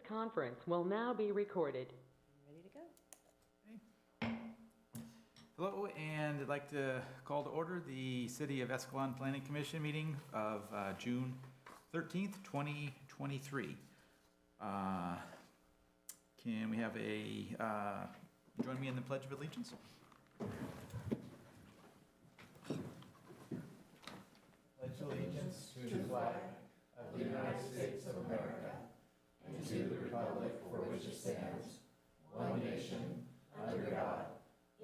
conference will now be recorded. Ready to go? Hello, and I'd like to call to order the City of Escalon Planning Commission meeting of June 13th, 2023. Can we have join me in the Pledge of Allegiance? Pledge allegiance to the flag of the United States of America and to the republic for which it stands, one nation, under God,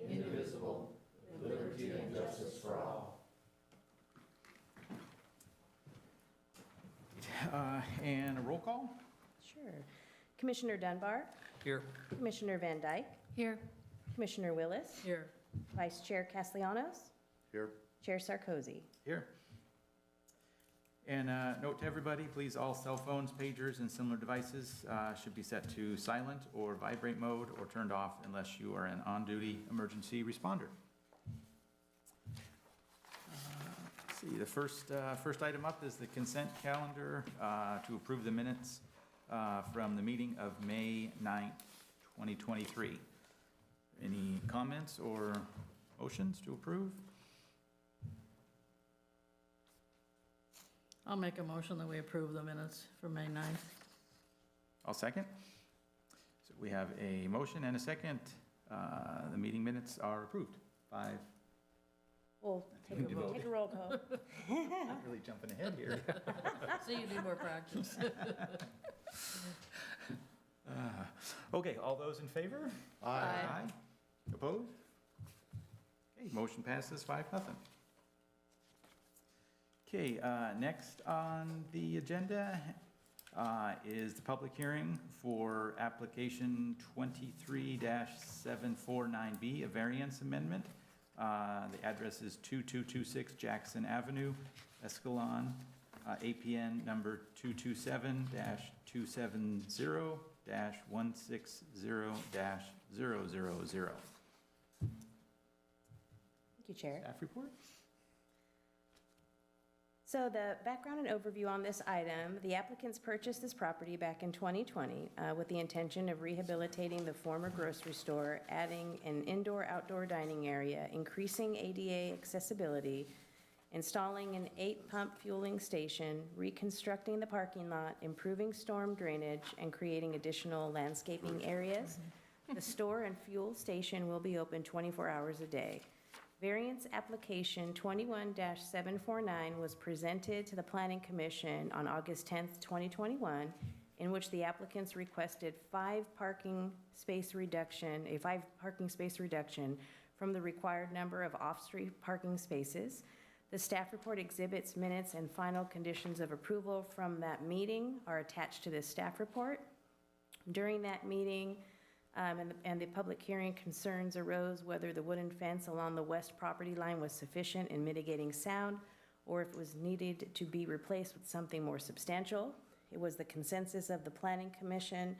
indivisible, with liberty and justice for all. And a roll call? Sure. Commissioner Dunbar? Here. Commissioner Van Dyke? Here. Commissioner Willis? Here. Vice Chair Castellanos? Here. Chair Sarkozy? Here. And note to everybody, please, all cell phones, pagers, and similar devices should be set to silent or vibrate mode or turned off unless you are an on-duty emergency responder. Let's see, the first item up is the consent calendar to approve the minutes from the meeting of May 9th, 2023. Any comments or motions to approve? I'll make a motion that we approve the minutes for May 9th. I'll second. So we have a motion and a second. The meeting minutes are approved. 5. Well, take a roll call. I'm really jumping ahead here. So you do more practice. Okay, all those in favor? Aye. Opposed? Okay, motion passes 5-0. Okay, next on the agenda is the public hearing for application 23-749B, a variance amendment. The address is 2226 Jackson Avenue, Escalon, APN number 227-270-160-000. Thank you, Chair. Staff report? So the background and overview on this item, the applicants purchased this property back in 2020 with the intention of rehabilitating the former grocery store, adding an indoor-outdoor dining area, increasing ADA accessibility, installing an 8-pump fueling station, reconstructing the parking lot, improving storm drainage, and creating additional landscaping areas. The store and fuel station will be open 24 hours a day. Variance application 21-749 was presented to the Planning Commission on August 10th, 2021, in which the applicants requested a 5 parking space reduction from the required number of off-street parking spaces. The staff report exhibits minutes and final conditions of approval from that meeting are attached to this staff report. During that meeting, and the public hearing, concerns arose whether the wooden fence along the west property line was sufficient in mitigating sound or if it was needed to be replaced with something more substantial. It was the consensus of the Planning Commission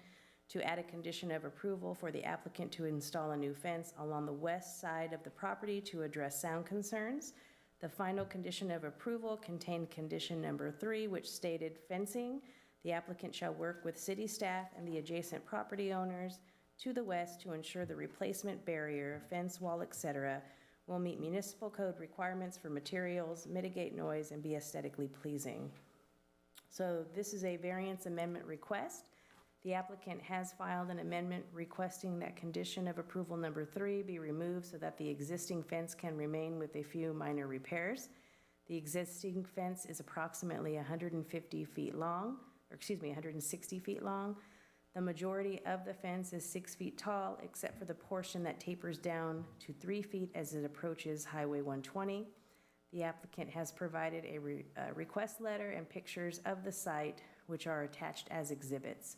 to add a condition of approval for the applicant to install a new fence along the west side of the property to address sound concerns. The final condition of approval contained condition number 3, which stated fencing. The applicant shall work with city staff and the adjacent property owners to the west to ensure the replacement barrier, fence wall, etc., will meet municipal code requirements for materials, mitigate noise, and be aesthetically pleasing. So this is a variance amendment request. The applicant has filed an amendment requesting that condition of approval number 3 be removed so that the existing fence can remain with a few minor repairs. The existing fence is approximately 160 feet long. The majority of the fence is 6 feet tall, except for the portion that tapers down to 3 feet as it approaches Highway 120. The applicant has provided a request letter and pictures of the site, which are attached as exhibits.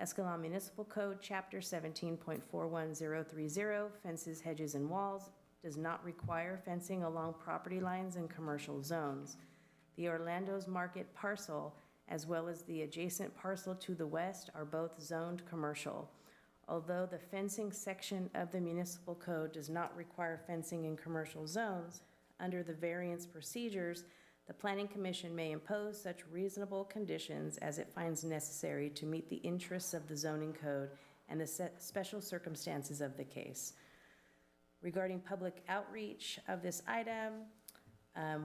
Escalon Municipal Code, Chapter 17.41030, fences, hedges, and walls, does not require fencing along property lines and commercial zones. The Orlando's Market parcel, as well as the adjacent parcel to the west, are both zoned commercial. Although the fencing section of the municipal code does not require fencing in commercial zones, under the variance procedures, The Planning Commission may impose such reasonable conditions as it finds necessary to meet the interests of the zoning code and the special circumstances of the case. Regarding public outreach of this item,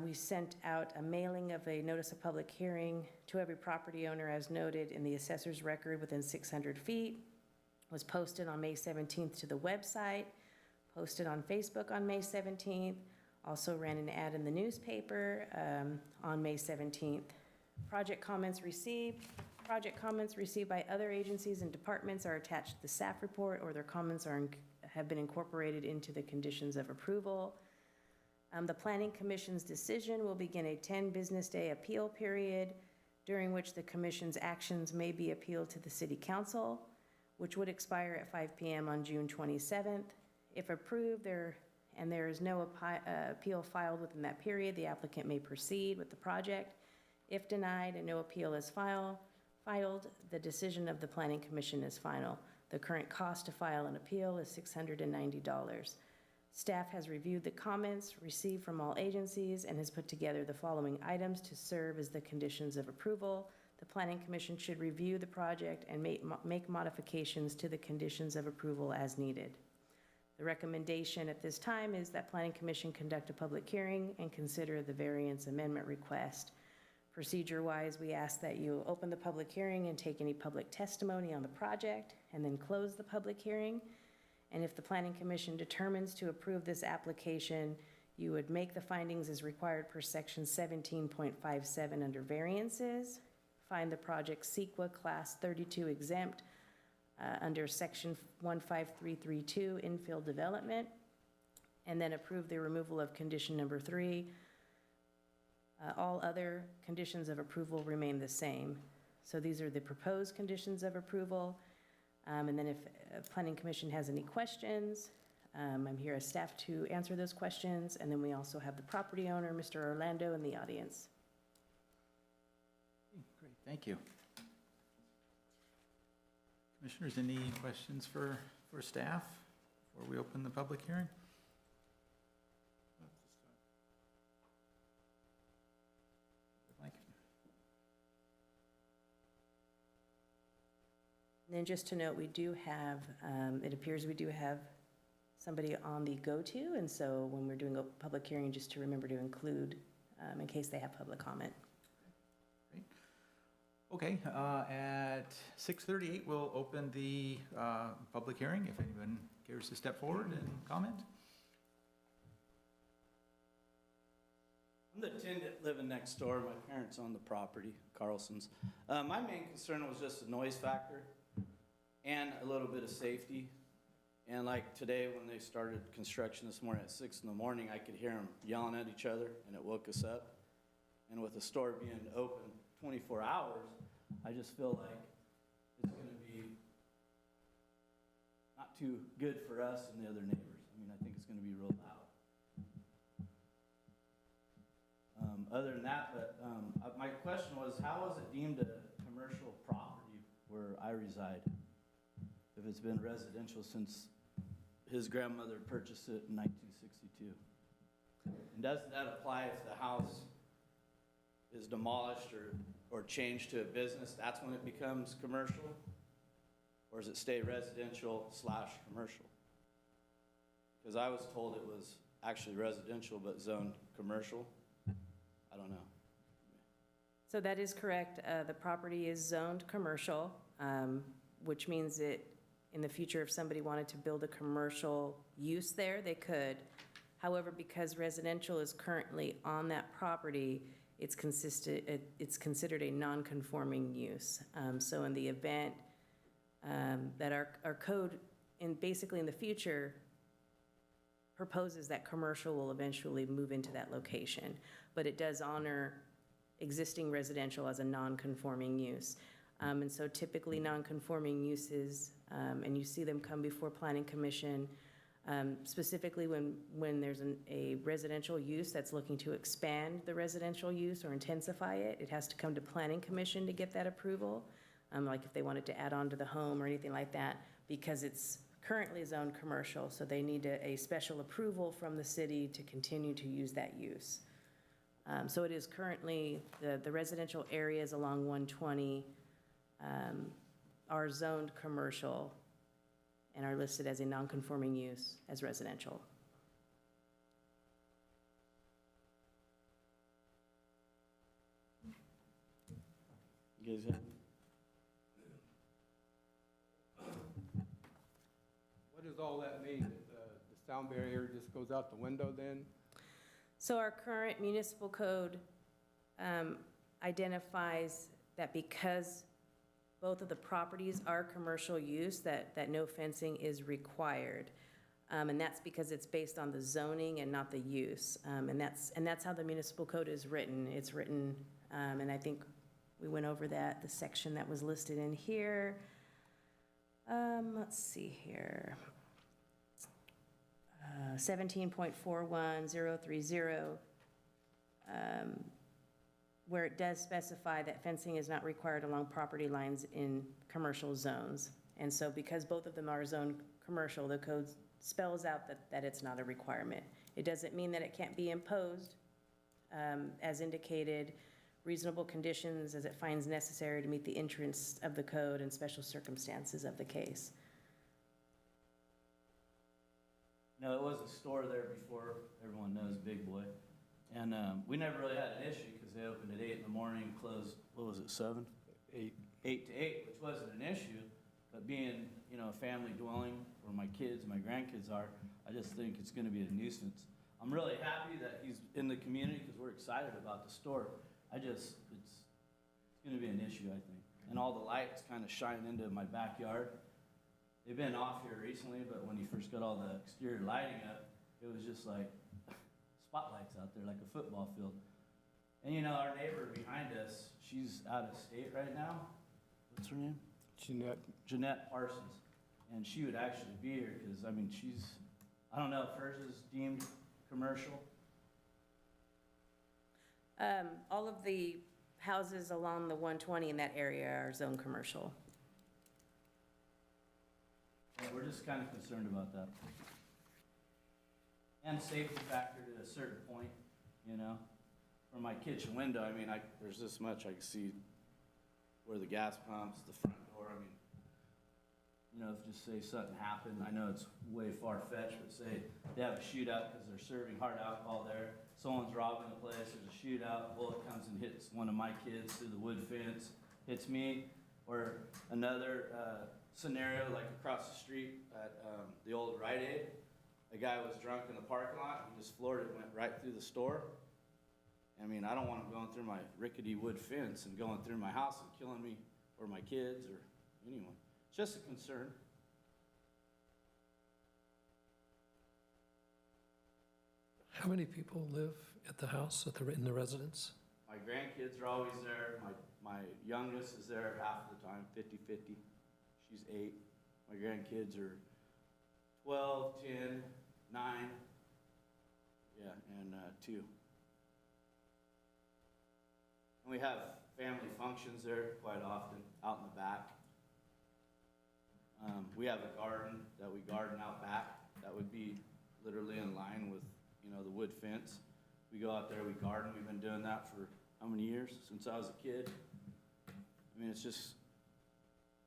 we sent out a mailing of a notice of public hearing to every property owner as noted in the assessor's record within 600 feet. It was posted on May 17th to the website, posted on Facebook on May 17th, also ran an ad in the newspaper on May 17th. Project comments received by other agencies and departments are attached to the staff report, or their comments have been incorporated into the conditions of approval. The Planning Commission's decision will begin a 10 business day appeal period, during which the Commission's actions may be appealed to the City Council, which would expire at 5 p.m. on June 27th. If approved, there is no appeal filed within that period, the applicant may proceed with the project. If denied and no appeal is filed, the decision of the Planning Commission is final. The current cost to file an appeal is $690. Staff has reviewed the comments received from all agencies and has put together the following items to serve as the conditions of approval. The Planning Commission should review the project and make modifications to the conditions of approval as needed. The recommendation at this time is that Planning Commission conduct a public hearing and consider the variance amendment request. Procedure-wise, we ask that you open the public hearing and take any public testimony on the project, and then close the public hearing. And if the Planning Commission determines to approve this application, you would make the findings as required per section 17.57 under variances, find the project CEQA Class 32 exempt under section 15332 infill development, and then approve the removal of condition number 3. All other conditions of approval remain the same. So these are the proposed conditions of approval. And then if Planning Commission has any questions, I'm here as staff to answer those questions. And then we also have the property owner, Mr. Orlando, in the audience. Great, thank you. Commissioners, any questions for staff before we open the public hearing? Mike? And then just to note, we do have, it appears we do have somebody on the go-to, and so when we're doing a public hearing, just to remember to include in case they have public comment. Great. Okay, at 6:38, we'll open the public hearing, if anyone cares to step forward and comment. I'm the tenant living next door. My parents own the property, Carlson's. My main concern was just the noise factor and a little bit of safety. And like today when they started construction this morning at 6 in the morning, I could hear them yelling at each other and it woke us up. And with the store being open 24 hours, I just feel like it's going to be not too good for us and the other neighbors. I mean, I think it's going to be real loud. Other than that, but my question was, how is it deemed a commercial property where I reside? If it's been residential since his grandmother purchased it in 1962. And doesn't that apply if the house is demolished or changed to a business? That's when it becomes commercial? Or does it stay residential / commercial? Because I was told it was actually residential but zoned commercial. I don't know. So that is correct. The property is zoned commercial, which means that in the future, if somebody wanted to build a commercial use there, they could. However, because residential is currently on that property, it's considered a non-conforming use. So in the event that our code, basically in the future, proposes that commercial will eventually move into that location, but it does honor existing residential as a non-conforming use. And so typically non-conforming uses, and you see them come before Planning Commission, specifically when there's a residential use that's looking to expand the residential use or intensify it, it has to come to Planning Commission to get that approval, like if they wanted to add on to the home or anything like that, because it's currently zoned commercial, so they need a special approval from the city to continue to use that use. So it is currently, the residential areas along 120 are zoned commercial and are listed as a non-conforming use as residential. You guys have? What does all that mean? The sound barrier just goes out the window then? So our current municipal code identifies that because both of the properties are commercial use, that no fencing is required. And that's because it's based on the zoning and not the use. And that's how the municipal code is written. It's written, and I think we went over that, the section that was listed in here. Let's see here. 17.41030, where it does specify that fencing is not required along property lines in commercial zones. And so because both of them are zoned commercial, the code spells out that it's not a requirement. It doesn't mean that it can't be imposed, as indicated, reasonable conditions as it finds necessary to meet the interests of the code and special circumstances of the case. No, it was a store there before, everyone knows Big Boy. And we never really had an issue because they opened at 8 in the morning, closed, what was it, 7? 8. 8 to 8, which wasn't an issue. But being, you know, a family dwelling where my kids, my grandkids are, I just think it's going to be a nuisance. I'm really happy that he's in the community because we're excited about the store. It's going to be an issue, I think. And all the lights kind of shine into my backyard. They've been off here recently, but when he first got all the exterior lighting up, it was just like spotlights out there, like a football field. And you know, our neighbor behind us, she's out of state right now. What's her name? Jeanette Parsons. And she would actually be here because, I mean, I don't know if hers is deemed commercial. All of the houses along the 120 in that area are zone commercial. And we're just kind of concerned about that. And safety factor to a certain point, you know. From my kitchen window, I mean, there's this much I can see where the gas pumps, the front door, I mean, you know, if just say something happened, I know it's way far-fetched, but say they have a shootout because they're serving hard alcohol there, someone's robbing the place, there's a shootout, bullet comes and hits one of my kids through the wood fence, hits me, or another scenario like across the street at the old Rite Aid, a guy was drunk in the parking lot, he just floored it, went right through the store. I mean, I don't want him going through my rickety wood fence and going through my house and killing me or my kids or anyone. It's just a concern. How many people live at the house, in the residence? My grandkids are always there. My youngest is there half the time, 50-50. She's 8. My grandkids are 12, 10, 9, yeah, and 2. And we have family functions there quite often, out in the back. We have a garden that we garden out back. That would be literally in line with, you know, the wood fence. We go out there, we garden. We've been doing that for how many years? Since I was a kid. I mean, it's just,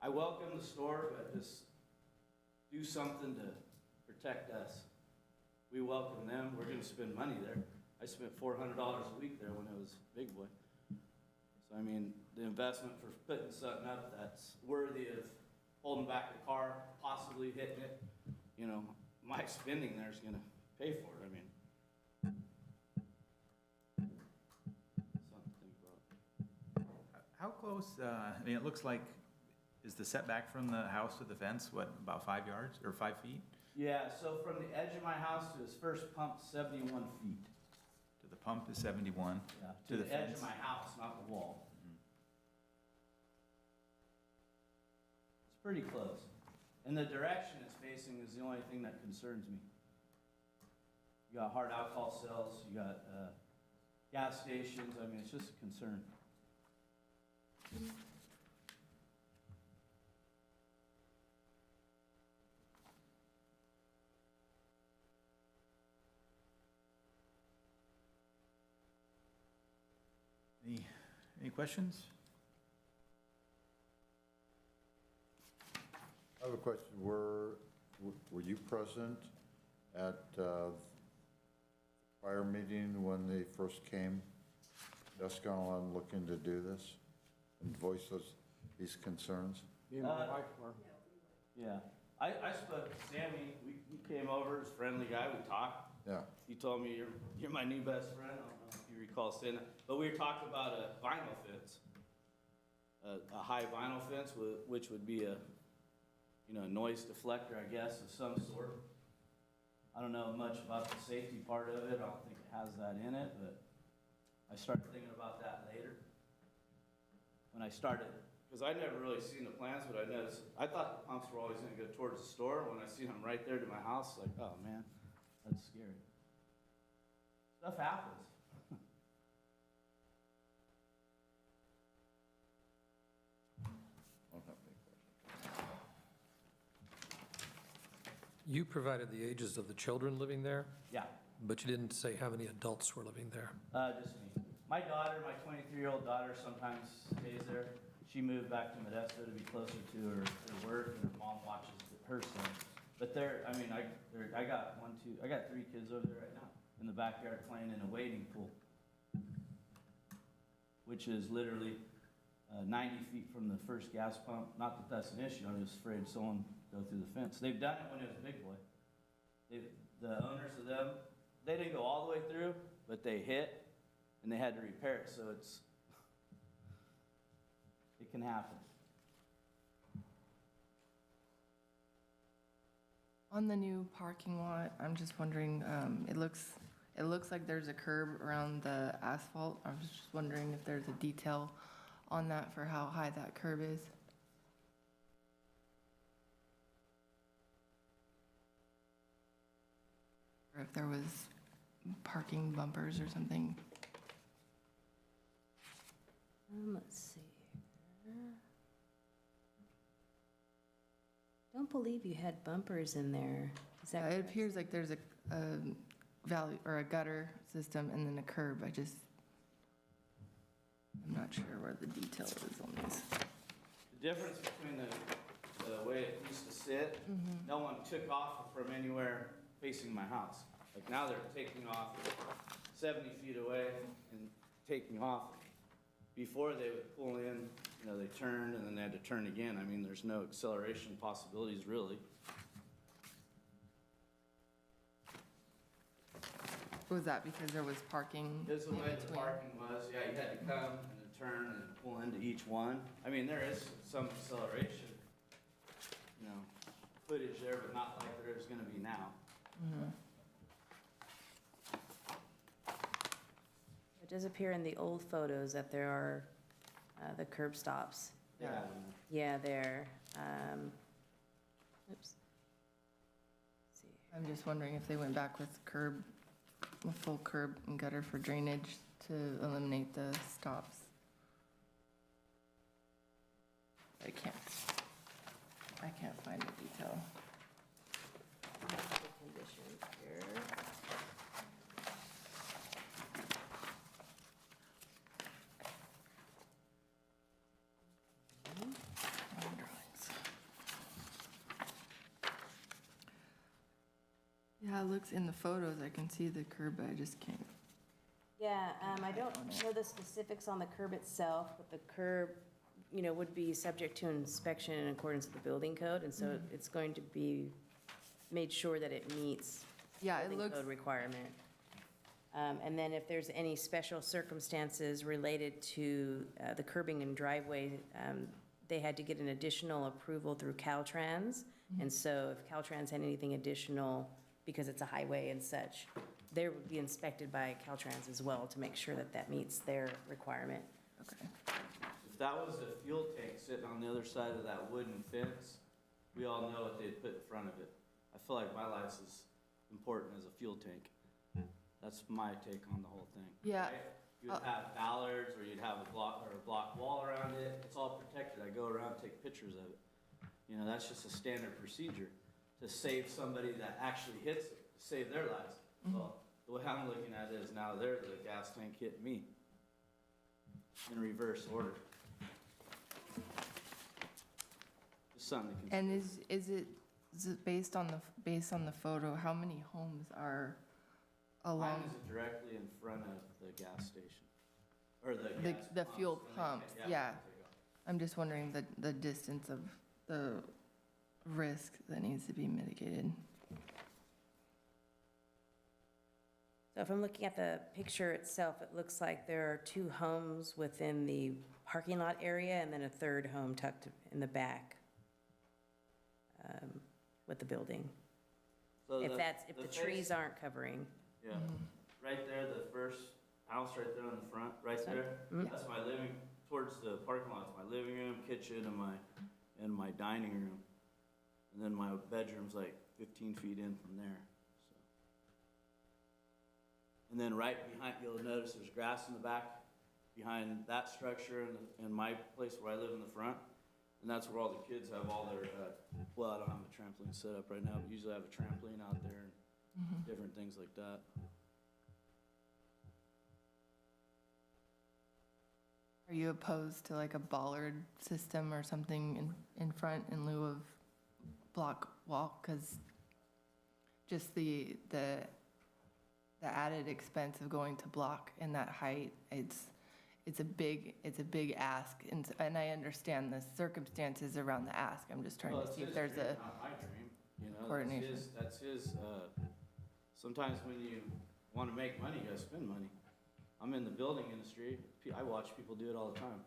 I welcome the store, but just do something to protect us. We welcome them. We're going to spend money there. I spent $400 a week there when it was Big Boy. So, I mean, the investment for putting something up that's worthy of holding back the car, possibly hitting it, you know, my spending there is going to pay for it. I mean, something to think about. How close, I mean, it looks like, is the setback from the house to the fence, what, about 5 yards or 5 feet? Yeah, so from the edge of my house to his first pump, 71 feet. To the pump is 71? Yeah, To the edge fence? of my house, not the wall. It's pretty close. And the direction it's facing is the only thing that concerns me. You got hard alcohol sales, you got gas stations, I mean, it's just a concern. Any questions? I have a question. Were you present at prior meeting when they first came to Escalon looking to do this and voice these concerns? Me and my wife were. Yeah. I spoke to Sammy. He came over, he's a friendly guy, we talked. Yeah. He told me, you're my new best friend. I don't know if you recall saying that. But we were talking about a vinyl fence. A high vinyl fence, which would be a, noise deflector, I guess, of some sort. I don't know much about the safety part of it. I don't think it has that in it, but I started thinking about that later. When I started, because I never really seen the plans, but I noticed, I thought the pumps were always gonna go towards the store. When I seen them right there to my house, like, oh man, that's scary. Stuff happens. I don't have any questions. You provided the ages of the children living there, Yeah, but you didn't say how many adults were living there. just me. My daughter, my 23-year-old daughter sometimes stays there. She moved back to Modesto to be closer to her work, and her mom watches her son. But I got three kids over there right now in the backyard playing in a wading pool, which is literally 90 feet from the first gas pump. Not that that's an issue, I'm just afraid someone go through the fence. They've done it when it was Big Boy. The owners of them, they didn't go all the way through, but they hit, and they had to repair it, so it can happen. On the new parking lot, I'm just wondering, it looks like there's a curb around the asphalt. I was just wondering if there's a detail on that for how high that curb is. Or if there was parking bumpers or something. Let's see here. Don't believe you had bumpers in there. Is that It correct? appears like there's a valley or a gutter system and then a curb. I'm not sure where the detail is on this. The difference between the way it used to sit, no one took off from anywhere facing my house. Like now they're taking off 70 feet away and taking off. Before they would pull in, they turned and then they had to turn again. I mean, there's no acceleration possibilities really. Was that because there was parking? This is the in way the between? parking was. Yeah, you had to come and then turn and then pull into each one. I mean, there is some acceleration, footage there, but not like there is gonna be now. It does appear in the old photos that there are the curb stops. Yeah. Yeah, there. Oops. Let's see. I'm just wondering if they went back with a full curb and gutter for drainage to eliminate the stops. I can't find the detail. The conditions here. Drawings. Yeah, it looks in the photos, I can see the curb, but I just can't. Yeah, I don't know the specifics on the curb itself, but the curb, would be subject to inspection in accordance with the building code, and so it's going to be made sure that it meets Yeah, it building looks, code requirement. And then if there's any special circumstances related to the curbing and driveway, they had to get an additional approval through Caltrans. And so if Caltrans had anything additional, because it's a highway and such, they would be inspected by Caltrans as well to make sure that that meets their requirement. okay. If that was a fuel tank sitting on the other side of that wooden fence, we all know what they'd put in front of it. I feel like my life's as important as a fuel tank. That's my take on the whole thing. Yeah. Right? You would have ballards, or you'd have a block wall around it. It's all protected. I go around and take pictures of it. That's just a standard procedure to save somebody that actually hits it, to save their lives. Well, the way I'm looking at it is now they're the gas tank hitting me. in reverse order. Just something to consider. And is it based on the photo, how many homes are Mine along is directly in front of the gas station, or the the, gas the pumps fuel when they pumps? take- Yeah, when they take off. I'm just wondering the distance of the risk that needs to be mitigated. So if I'm looking at the picture itself, it looks like there are 2 homes within the parking lot area and then a third home tucked in the back with the building. So If the face- trees aren't covering. Yeah, right there, the first house right there in the front, right there, Mhm. that's my living, towards the parking lot, it's my living room, kitchen, and my dining room. And then my bedroom's like 15 feet in from there, so. And then right behind, you'll notice there's grass in the back, behind that structure and my place where I live in the front. And that's where all the kids have all their, well, I don't have a trampoline set up right now, but usually I have a trampoline out there and different things like that. Are you opposed to like a bollard system or something in front in lieu of block wall? Because just the added expense of going to block in that height, it's a big ask, and I understand the circumstances around the ask. I'm just trying Well, to it's see if his there's dream, a not my dream, you know, coordination. that's his, sometimes when you wanna make money, you gotta spend money. I'm in the building industry, I watch people do it all the time.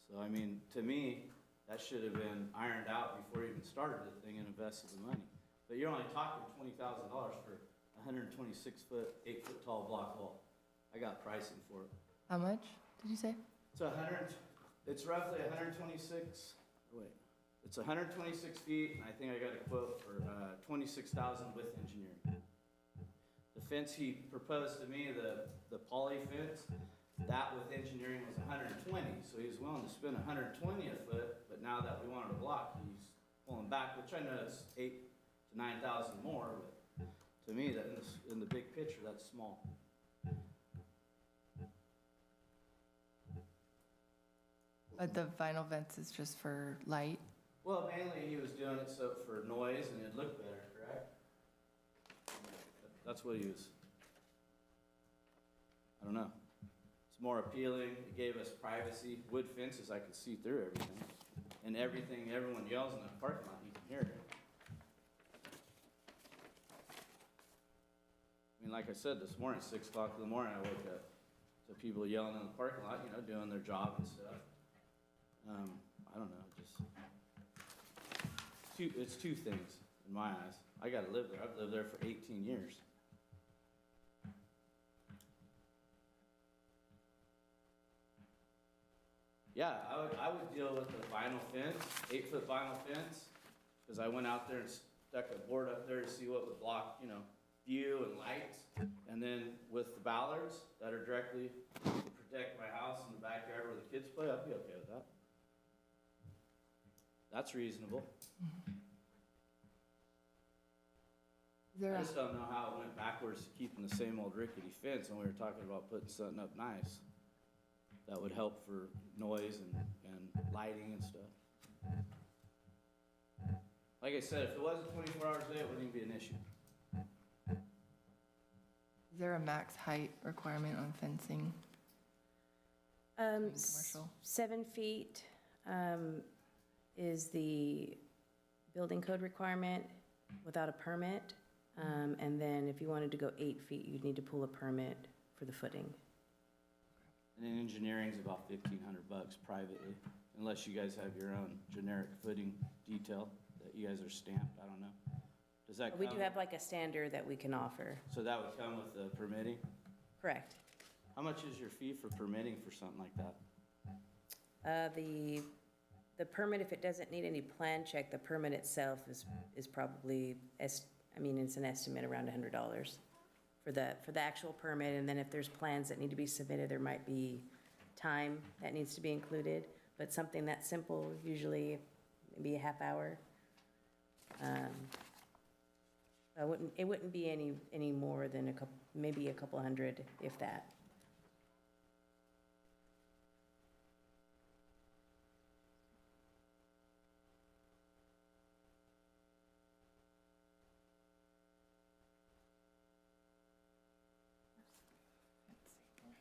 So, I mean, to me, that should have been ironed out before you even started the thing and invested the money. But you're only talking $20,000 for a 126-foot, 8-foot tall block wall. I got pricing for it. How much did you say? It's roughly 126, wait, it's 126 feet, and I think I got a quote for 26,000 with engineering. The fence he proposed to me, the poly fence, that with engineering was 120, so he was willing to spend 120 a foot, but now that we wanted a block, he's pulling back, which I know is 8,000 to 9,000 more, but to me, that in the big picture, that's small. But the vinyl fence is just for light? Well, mainly he was doing it so for noise and it'd look better, correct? That's what he was. I don't know. It's more appealing. It gave us privacy. Wood fences, I could see through everything. And everything, everyone yells in the parking lot, you can hear it. I mean, like I said, this morning, 6 o'clock in the morning, I woke up to people yelling in the parking lot, you know, doing their job and stuff. I don't know, it's two things in my eyes. I gotta live there. I've lived there for 18 years. Yeah, I would deal with the vinyl fence, 8-foot vinyl fence, because I went out there and stuck a board up there to see what would block, you know, view and lights. And then with the ballards that are directly to protect my house and the backyard where the kids play, I'd be okay with that. That's reasonable. Is there I a, just don't know how it went backwards to keeping the same old rickety fence when we were talking about putting something up nice that would help for noise and lighting and stuff. Like I said, if it wasn't 24 hours a day, it wouldn't even be an issue. is there a max height requirement on fencing? Commercial. 7 feet is the building code requirement without a permit. And then if you wanted to go 8 feet, you'd need to pull a permit for the footing. And then engineering's about $1,500 privately, unless you guys have your own generic footing detail that you guys are stamped, I don't know. Does that come? We do have like a standard that we can offer. So that would come with the permitting? Correct. How much is your fee for permitting for something like that? The permit, if it doesn't need any plan check, the permit itself is probably, it's an estimate around $100 for the actual permit. And then if there's plans that need to be submitted, there might be time that needs to be included. But something that simple, usually maybe a half hour. It wouldn't be any more than maybe a couple hundred, if that.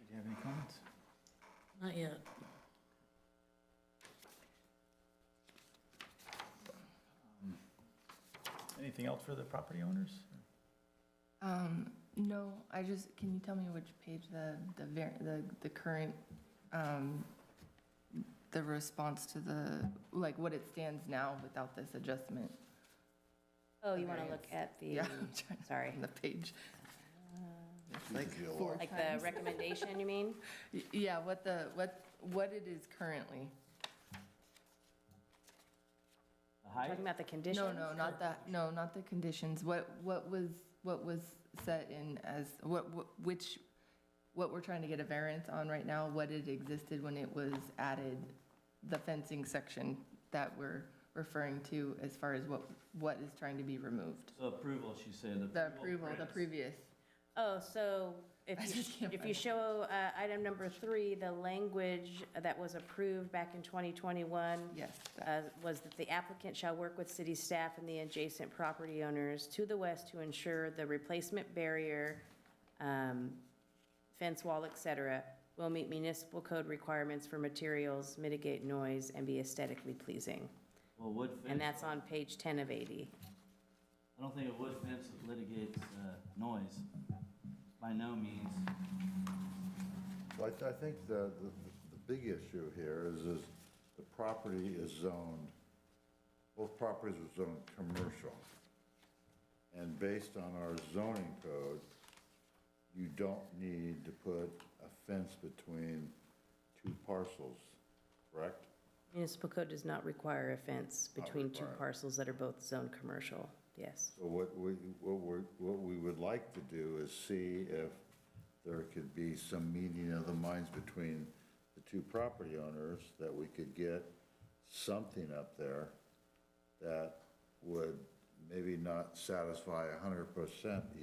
you have any comments? Not yet. Anything else for the property owners? No, can you tell me which page the current, the response to like what it stands now without this adjustment? Oh, you want to look at the, Yeah, I'm trying to sorry, find the page. It's like four like the times. recommendation, you mean? Yeah, what it is currently. The height? Talking about the conditions? No, not the conditions. What was set in as, what we're trying to get a variance on right now, what it existed when it was added, the fencing section that we're referring to as far as what is trying to be removed. So approval, she said. The approval, the grants. previous. Oh, so I just can't if find you it. show item number 3, the language that was approved back in 2021 Yes. was that the applicant shall work with city staff and the adjacent property owners to the west to ensure the replacement barrier, fence wall, et cetera, will meet municipal code requirements for materials, mitigate noise, and be aesthetically pleasing. Well, wood fence. And that's on page 10 of 80. I don't think a wood fence litigates noise, by no means. Well, I think the big issue here is the property is zoned, both properties are zoned commercial. And based on our zoning code, you don't need to put a fence between 2 parcels, correct? Municipal code does not require a fence Not between 2 required. parcels that are both zoned commercial, yes. So what we would like to do is see if there could be some meeting of the minds between the 2 property owners, that we could get something up there that would maybe not satisfy 100%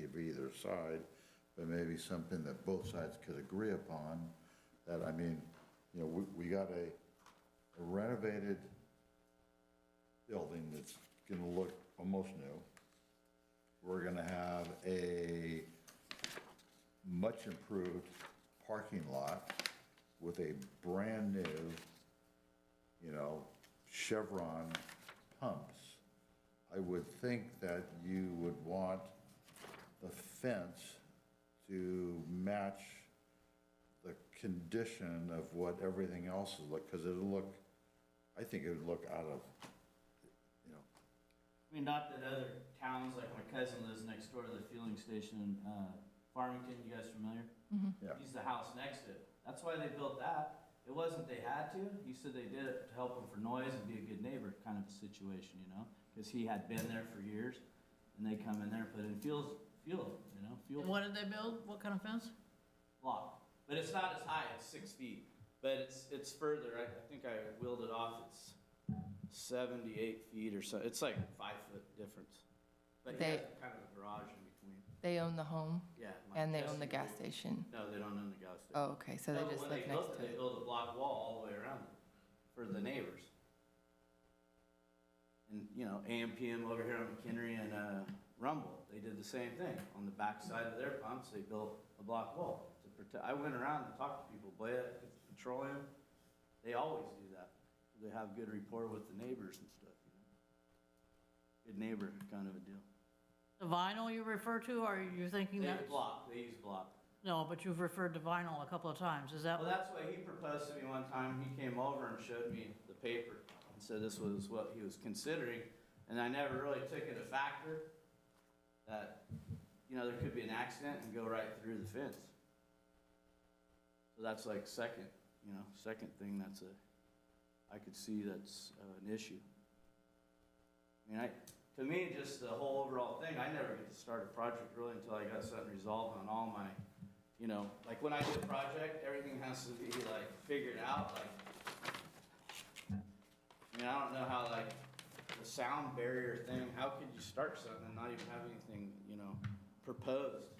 of either side, but maybe something that both sides could agree upon. That, I mean, you know, we got a renovated building that's gonna look almost new. We're gonna have a much improved parking lot with a brand-new, you know, Chevron pumps. I would think that you would want the fence to match the condition of what everything else is like, because it'll look, I think it would look out of, you know. I mean, not that other towns, like my cousin lives next door to the fueling station in Farmington, you guys familiar? Yeah. He's the house next to it. That's why they built that. It wasn't they had to, he said they did it to help him for noise and be a good neighbor kind of a situation, you know? Because he had been there for years, and they come in there and put in fuel, you know, fuel And what did they build? What kind of fence? block. But it's not as high, it's 6 feet, but it's further, I think I wheeled it off, it's 78 feet or so, it's like 5 foot difference. But he has kind of a garage in between. They own the home Yeah. and they own the gas station. No, they don't own the gas station. Oh, okay, so they No, just when live they next built to They it. built a block wall all the way around it for the neighbors. And, you know, AM/PM over here on McHenry and Rumble, they did the same thing. On the back side of their pumps, they built a block wall to protect. I went around and talked to people, Petroleum, they always do that. They have good rapport with the neighbors and stuff, you know. Good neighbor kind of a deal. The vinyl you refer to, or you're thinking They that's? use block. No, but you've referred to vinyl a couple of times. Is that Well, what? that's what he proposed to me one time. He came over and showed me the paper and said this was what he was considering. And I never really took it a factor that, you know, there could be an accident and go right through the fence. So that's like second thing I could see that's an issue. I mean, to me, just the whole overall thing, I never get to start a project really until I got something resolved on all my, you know, like when I do a project, everything has to be like figured out, like, I mean, I don't know how like the sound barrier thing, how could you start something and not even have anything, you know, proposed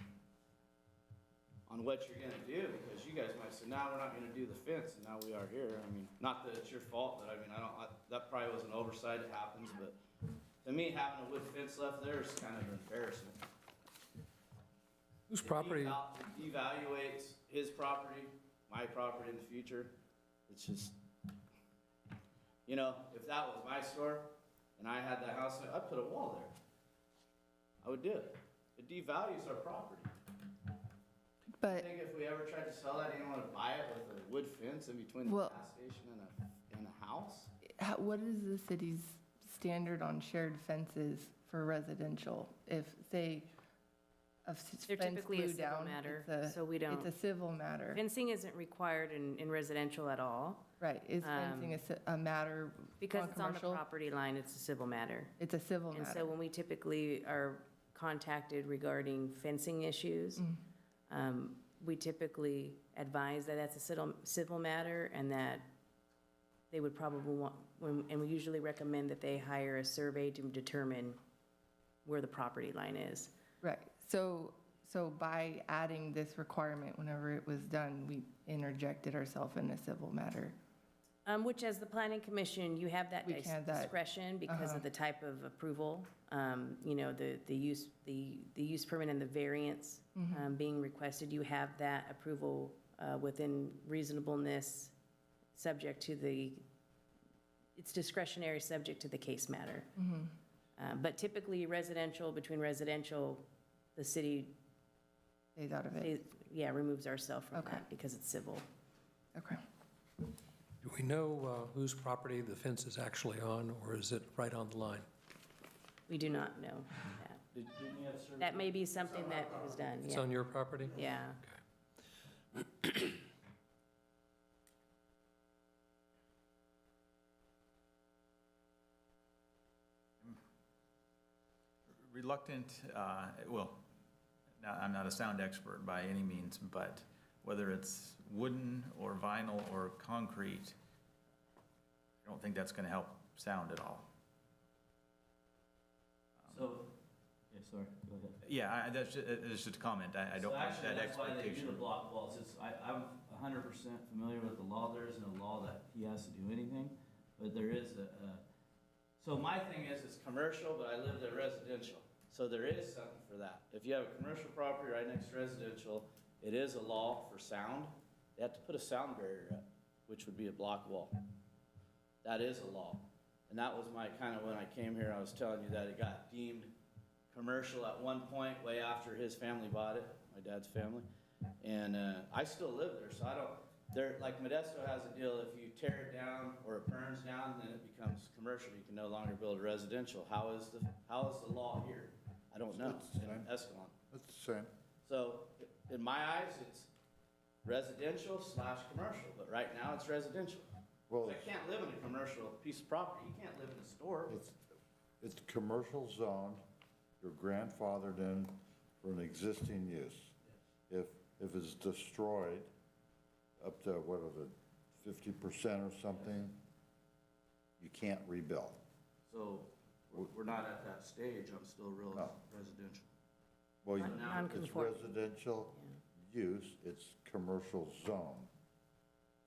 on what you're gonna do? Because you guys might say, no, we're not gonna do the fence, and now we are here. I mean, not that it's your fault, but I mean, that probably was an oversight, it happens, but to me, having a wood fence left there is kind of embarrassing. Whose property, It devaluates his property, my property in the future. It's just, you know, if that was my store and I had that house, I'd put a wall there. I would do it. It devalues our property. I But, think if we ever tried to sell that, anyone would buy it with a wood fence in between the Well- gas station and a house? what is the city's standard on shared fences for residential? If, say, a They're fence typically a blew civil down, matter, it's a, so we don't, it's a civil matter. fencing isn't required in residential at all. Right, is fencing a matter Because on it's on the commercial? property line, it's a civil matter. It's a civil And so matter. when we typically are contacted regarding fencing issues, we typically advise that that's a civil matter and that they would probably want, and we usually recommend that they hire a survey to determine where the property line is. Right, so by adding this requirement, whenever it was done, we interjected ourselves in a civil matter. Which as the planning commission, you have that We can have that. discretion because Uh-huh. of the type of approval. You know, the use permit and the variance being requested, you have that approval within reasonableness, subject to it's discretionary, subject to the case matter. But typically between residential, the city, Stays out of it, removes ourselves from Okay. that because it's civil. okay. do we know whose property the fence is actually on, or is it right on the line? We do not know that. Didn't you have survey? That may be something that was done, It's yeah. on your property? Yeah. Reluctant, well, I'm not a sound expert by any means, but whether it's wooden or vinyl or concrete, I don't think that's going to help sound at all. So, yeah, sorry, go ahead. Yeah, that's just a comment. I don't So want actually, that that's why they do the expectation. block walls. I'm 100% familiar with the law. There is no law that he has to do anything, but there is so my thing is, it's commercial, but I live there residential. So there is something for that. If you have a commercial property right next to residential, it is a law for sound. They have to put a sound barrier up, which would be a block wall. That is a law. And that was my kind of, when I came here, I was telling you that it got deemed commercial at one point, way after his family bought it, my dad's family. And I still live there, so I don't, like Modesto has a deal, if you tear it down or it burns down, then it becomes commercial. You can no longer build residential. How is the law here? I don't know, It's the in same. Escalon. That's the same. So in my eyes, it's residential / commercial, but right now it's residential. Well, I can't live in a commercial piece of property. You can't live in a store. it's commercial zoned, you're grandfathered in for an existing use. If it's destroyed, up to, what is it, 50% or something, you can't rebuild. So we're not at that stage. I'm still real No. residential. Well, Not it's non-conforming. residential use, it's commercial zone.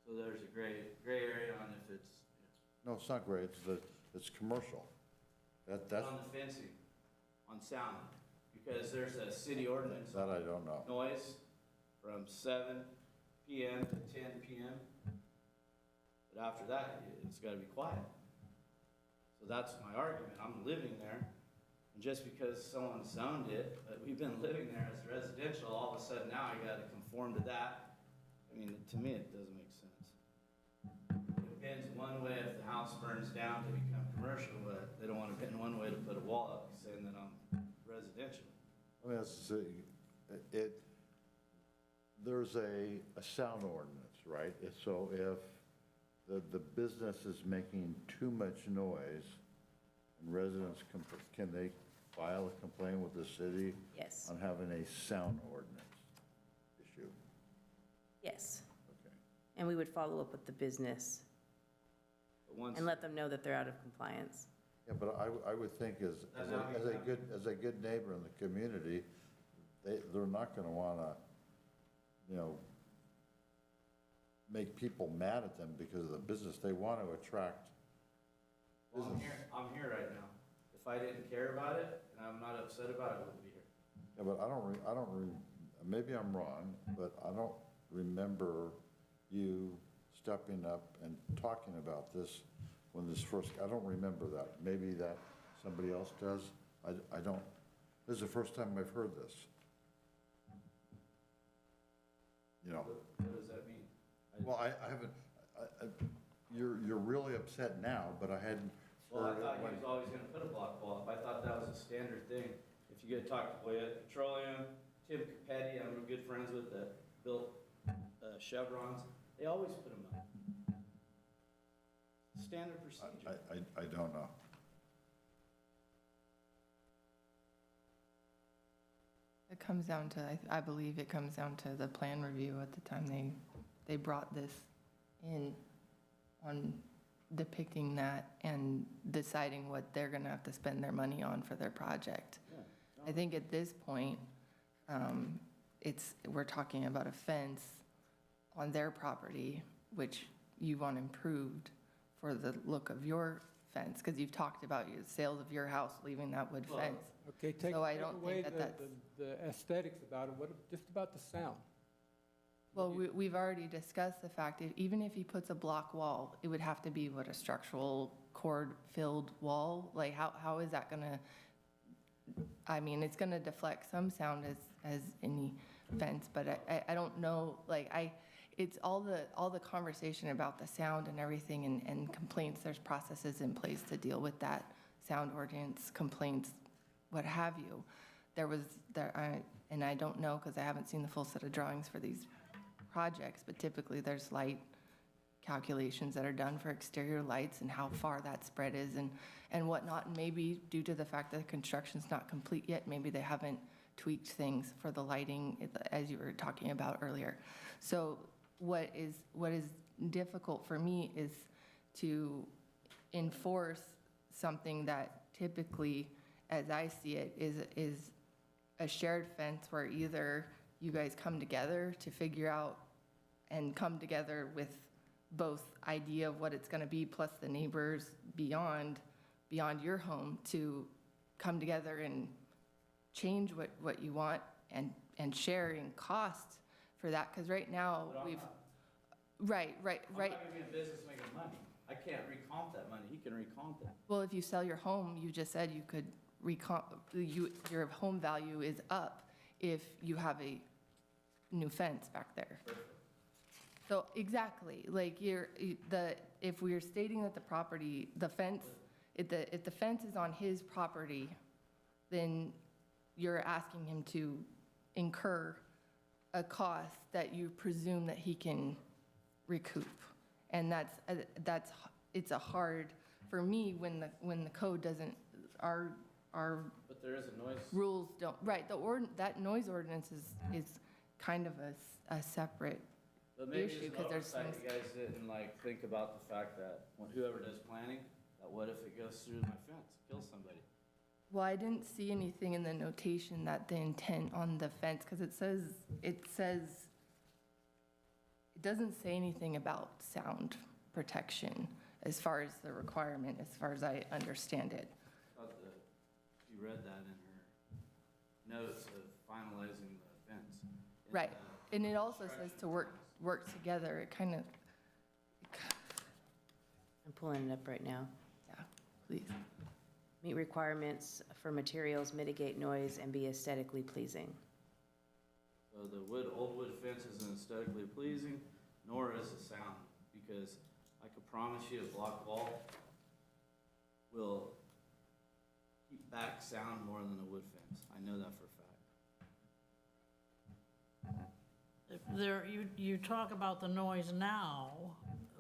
So there's a gray area on if it's No, it's not great, it's commercial. That's, on the fencing, on sound, because there's a city ordinance that I don't know. noise from 7 p.m. to 10 p.m. But after that, it's got to be quiet. So that's my argument. I'm living there, and just because someone zoned it, but we've been living there as residential, all of a sudden now I got to conform to that. I mean, to me, it doesn't make sense. It bends one way if the house burns down to become commercial, but they don't want to bend one way to put a wall up saying that I'm residential. I mean, there's a sound ordinance, right? So if the business is making too much noise, and residents, can they file a complaint with the city Yes, on having a sound ordinance issue? yes. Okay. And we would follow up with the business But once and let them know that they're out of compliance. Yeah, but I would think as a good neighbor in the community, they're not gonna wanna, make people mad at them because of the business. They want to attract Well, business. I'm here right now. If I didn't care about it and I'm not upset about it, I wouldn't be here. Yeah, but I don't maybe I'm wrong, but I don't remember you stepping up and talking about this when this first, I don't remember that. Maybe that somebody else does. I don't, this is the first time I've heard this. You know, What does that mean? well, I haven't, you're really upset now, but I hadn't Well, I heard it thought he when. was always gonna put a block wall up. I thought that was a standard thing. If you go talk to Boyette Petroleum, Tim Capetti, I'm good friends with, that built chevrons, they always put them up. Standard procedure. I don't know. It comes down to, I believe it comes down to the plan review at the time they brought this in on depicting that and deciding what they're gonna have to spend their money on for their project. Yeah. I think at this point, we're talking about a fence on their property, which you want improved for the look of your fence, because you've talked about your sales of your house leaving that wood Well, fence. Okay, take So I take don't away think that the aesthetics about it, what, just about the sound? Well, we've already discussed the fact that even if he puts a block wall, it would have to be a structural cord-filled wall? Like, how is that gonna, I mean, it's gonna deflect some sound as any fence, but I don't know, like, it's all the conversation about the sound and everything and complaints, there's processes in place to deal with that, sound ordinance, complaints, what have you. And I don't know, because I haven't seen the full set of drawings for these projects, but typically there's light calculations that are done for exterior lights and how far that spread is and whatnot. And maybe due to the fact that the construction's not complete yet, maybe they haven't tweaked things for the lighting, as you were talking about earlier. So what is difficult for me is to enforce something that typically, as I see it, is a shared fence where either you guys come together to figure out and come together with both idea of what it's gonna be, plus the neighbors beyond your home to come together and change what you want and sharing costs for that, because right now, But I'm we've, not- right. I'm not gonna be in business making money. I can't recomp that money. He can recomp that. Well, if you sell your home, you just said you could your home value is up if you have a new fence back there. So exactly, like if we're stating that the property, the fence, if the fence is on his property, then you're asking him to incur a cost that you presume that he can recoup. And it's a hard, for me, when the code doesn't, our But there is a noise. rules don't, right, that noise ordinance is kind of a separate, But maybe issue, it's 'cause an there's oversight, things- you guys didn't like think about the fact that when whoever does planning, that what if it goes through my fence, kills somebody? well, I didn't see anything in the notation that the intent on the fence, because it doesn't say anything about sound protection as far as the requirement, as far as I understand it. I thought that you read that in her notes of finalizing the fence. in Right. the And it also says construction to work plans. together, it kind of, I'm pulling it up right now. yeah, please. Meet requirements for materials, mitigate noise, and be aesthetically pleasing. So the old wood fence isn't aesthetically pleasing, nor is the sound, because I could promise you a block wall will keep back sound more than a wood fence. I know that for a fact. You talk about the noise now,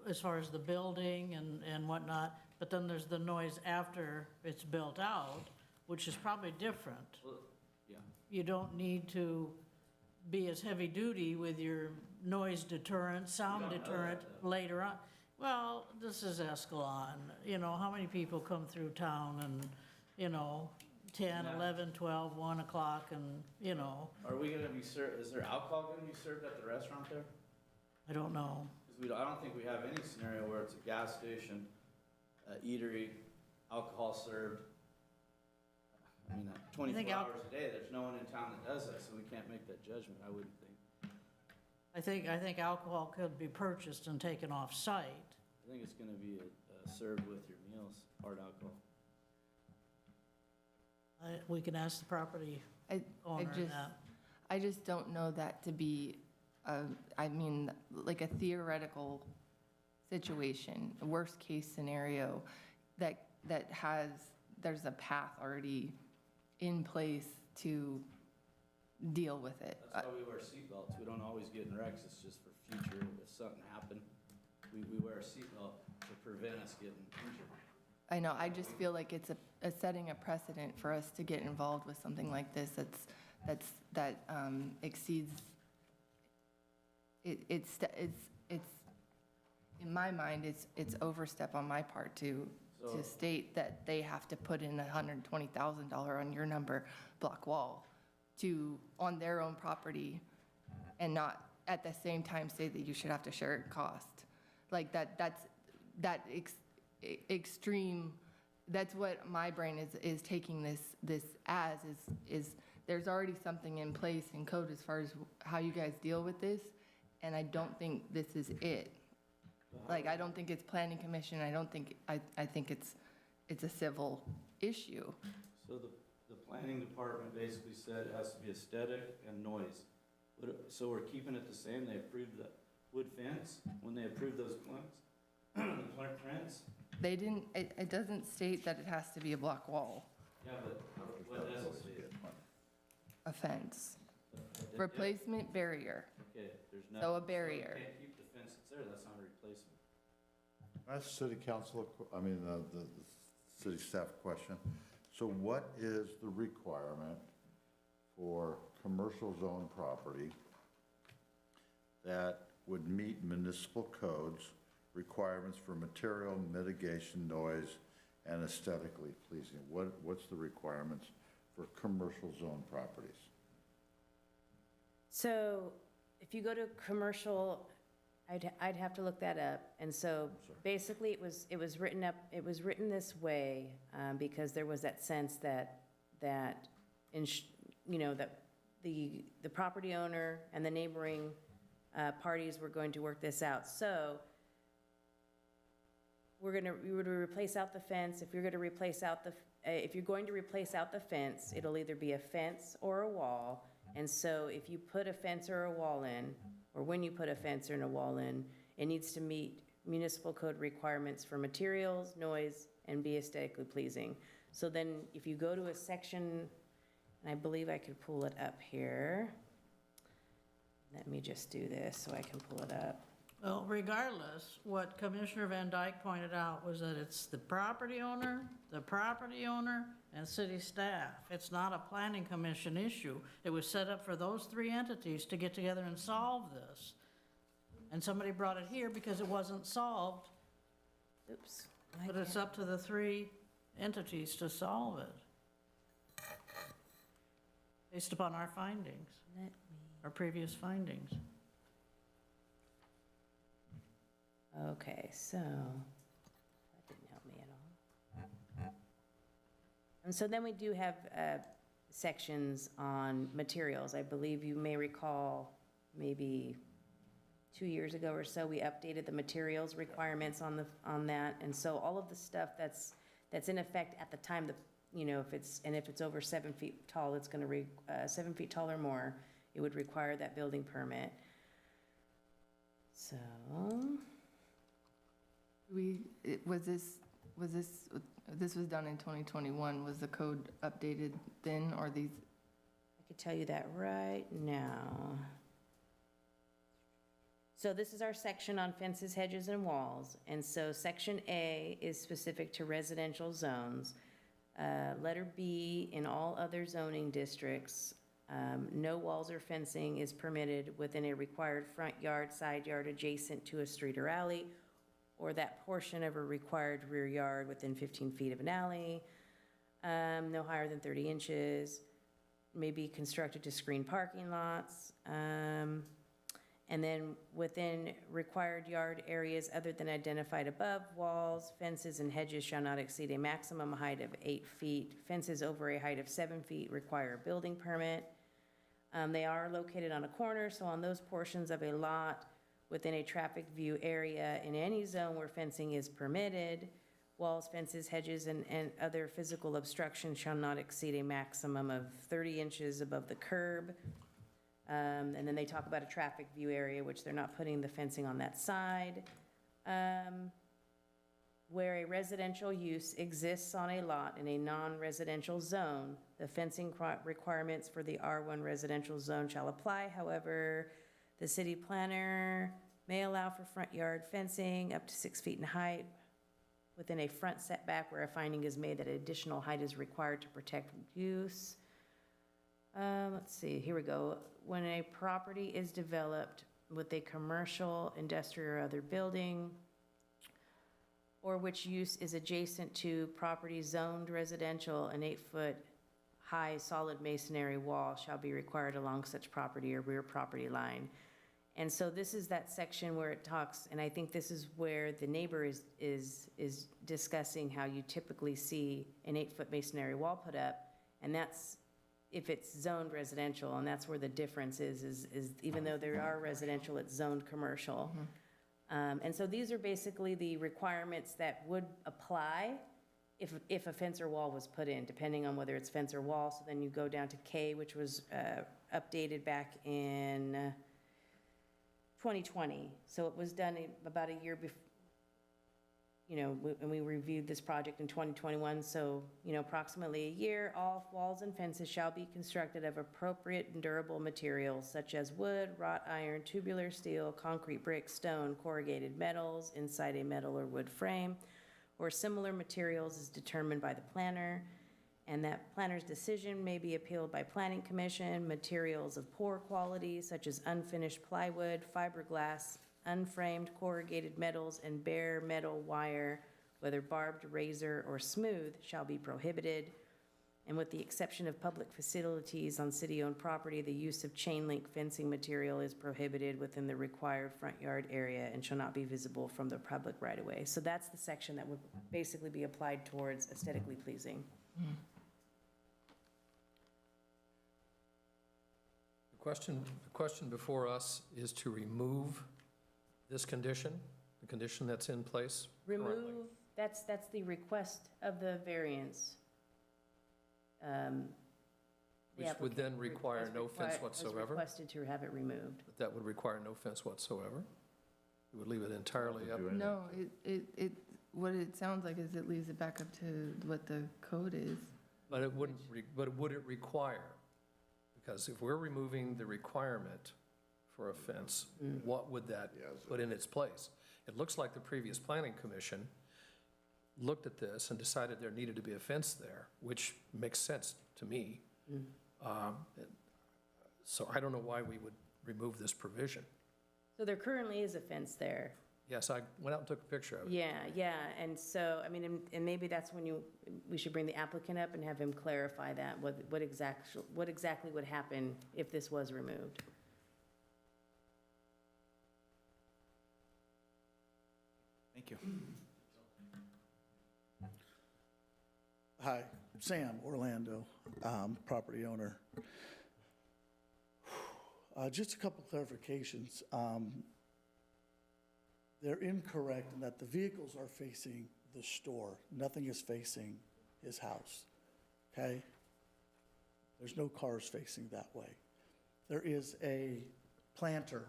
as far as the building and whatnot, but then there's the noise after it's built out, which is probably different. Well, yeah, You don't need to be as heavy-duty with your noise deterrent, sound don't know deterrent that, though. later on. Well, this is Escalon, how many people come through town and, 10, Yeah. 11, 12, 1 o'clock and, are we gonna be is there alcohol gonna be served at the restaurant there? I don't know. Because I don't think we have any scenario where it's a gas station, eatery, alcohol served. I mean, think 24 I'll- hours a day, there's no one in town that does that, so we can't make that judgment, I wouldn't think. I think alcohol could be purchased and taken off-site. I think it's gonna be served with your meals, hard alcohol. We can ask the property I owner just, that. I just don't know that to be, I mean, like a theoretical situation, a worst-case scenario that has, there's a path already in place to deal with it. That's why we wear seatbelts. We don't always get in wrecks. It's just for future, if something happened, we wear a seatbelt to prevent us getting injured. I know, I just feel like it's a setting a precedent for us to get involved with something like this that exceeds, it's, in my mind, it's overstep on my part to state that they have to put in $120,000 on your number block wall on their own property, and not at the same time say that you should have to share cost. Like extreme, that's what my brain is taking this as, is there's already something in place in code as far as how you guys deal with this, and I don't think this is it. Like, I don't think it's planning commission, I think it's a civil issue. So the planning department basically said it has to be aesthetic and noise. So we're keeping it the same? They approved the wood fence when they approved those plants? They didn't, it doesn't state that it has to be a block wall, Yeah, but what does it say? a fence. Replacement barrier, Okay, there's no. so a barrier. You can't keep the fence that's there, that's not a replacement. That's city council, the city staff question. So what is the requirement for commercial zone property that would meet municipal codes requirements for material mitigation, noise, and aesthetically pleasing? What's the requirements for commercial zone properties? So if you go to commercial, I'd have to look that up. And so basically it was written this way because there was that sense that the property owner and the neighboring parties were going to work this out. So we were to replace out the fence. If you're going to replace out the fence, it'll either be a fence or a wall. And so if you put a fence or a wall in, or when you put a fence or a wall in, it needs to meet municipal code requirements for materials, noise, and be aesthetically pleasing. So then if you go to a section, and I believe I could pull it up here. Let me just do this so I can pull it up. Well, regardless, what Commissioner Van Dyke pointed out was that it's the property owner, and city staff. It's not a planning commission issue. It was set up for those three entities to get together and solve this. And somebody brought it here because it wasn't solved, Oops. but it's up to the three entities to solve it. Based upon our findings, our previous findings. Okay, so that didn't help me at all. And so then we do have sections on materials. I believe you may recall maybe 2 years ago or so, we updated the materials requirements on that. And so all of the stuff that's in effect at the time, if it's over 7 feet tall, it's going to 7 feet tall or more, it would require that building permit. So. This was done in 2021, was the code updated then, or these? I could tell you that right now. So this is our section on fences, hedges, and walls. And so section A is specific to residential zones. Letter B, in all other zoning districts, no walls or fencing is permitted within a required front yard, side yard adjacent to a street or alley, or that portion of a required rear yard within 15 feet of an alley, no higher than 30 inches, may be constructed to screen parking lots, And then within required yard areas other than identified above, walls, fences, and hedges shall not exceed a maximum height of 8 feet. Fences over a height of 7 feet require a building permit. They are located on a corner, so on those portions of a lot within a traffic view area in any zone where fencing is permitted, walls, fences, hedges, and other physical obstructions shall not exceed a maximum of 30 inches above the curb. And then they talk about a traffic view area, which they're not putting the fencing on that side. Where a residential use exists on a lot in a non-residential zone, the fencing requirements for the R1 residential zone shall apply. However, the city planner may allow for front yard fencing up to 6 feet in height within a front setback where a finding is made that additional height is required to protect use. Let's see, here we go. When a property is developed with a commercial, industrial, or other building, or which use is adjacent to property zoned residential, an 8-foot high solid masonry wall shall be required along such property or rear property line. And so this is that section where it talks, and I think this is where the neighbor is discussing how you typically see an 8-foot masonry wall put up, and that's if it's zoned residential, and that's where the difference is even though there are residential, it's zoned commercial. And so these are basically the requirements that would apply if a fence or wall was put in, depending on whether it's fence or wall. So then you go down to K, which was updated back in 2020. So it was done about a year before, and we reviewed this project in 2021. So, approximately a year, all walls and fences shall be constructed of appropriate and durable materials such as wood, wrought iron, tubular steel, concrete brick, stone, corrugated metals inside a metal or wood frame, or similar materials as determined by the planner. And that planner's decision may be appealed by planning commission. Materials of poor quality such as unfinished plywood, fiberglass, unframed corrugated metals, and bare metal wire, whether barbed, razor, or smooth, shall be prohibited. And with the exception of public facilities on city-owned property, the use of chain link fencing material is prohibited within the required front yard area and shall not be visible from the public right-of-way. So that's the section that would basically be applied towards aesthetically pleasing. The question before us is to remove this condition, the condition that's in place currently. Remove, that's the request of the variance. The Which would then applicant require no fence has whatsoever? requested to have it removed. But that would require no fence whatsoever? It would leave it entirely up? No, what it sounds like is it leaves it back up to what the code is. But it wouldn't, but would it require? Because if we're removing the requirement for a fence, what would that put in its place? It looks like the previous planning commission looked at this and decided there needed to be a fence there, which makes sense to me. So I don't know why we would remove this provision. So there currently is a fence there. Yes, I went out and took a picture of it. Yeah, and so, and maybe that's when we should bring the applicant up and have him clarify that, what exactly would happen if this was removed. Thank you. Hi, Sam Orlando, property owner. Just a couple clarifications. They're incorrect in that the vehicles are facing the store. Nothing is facing his house, okay? There's no cars facing that way. There is a planter,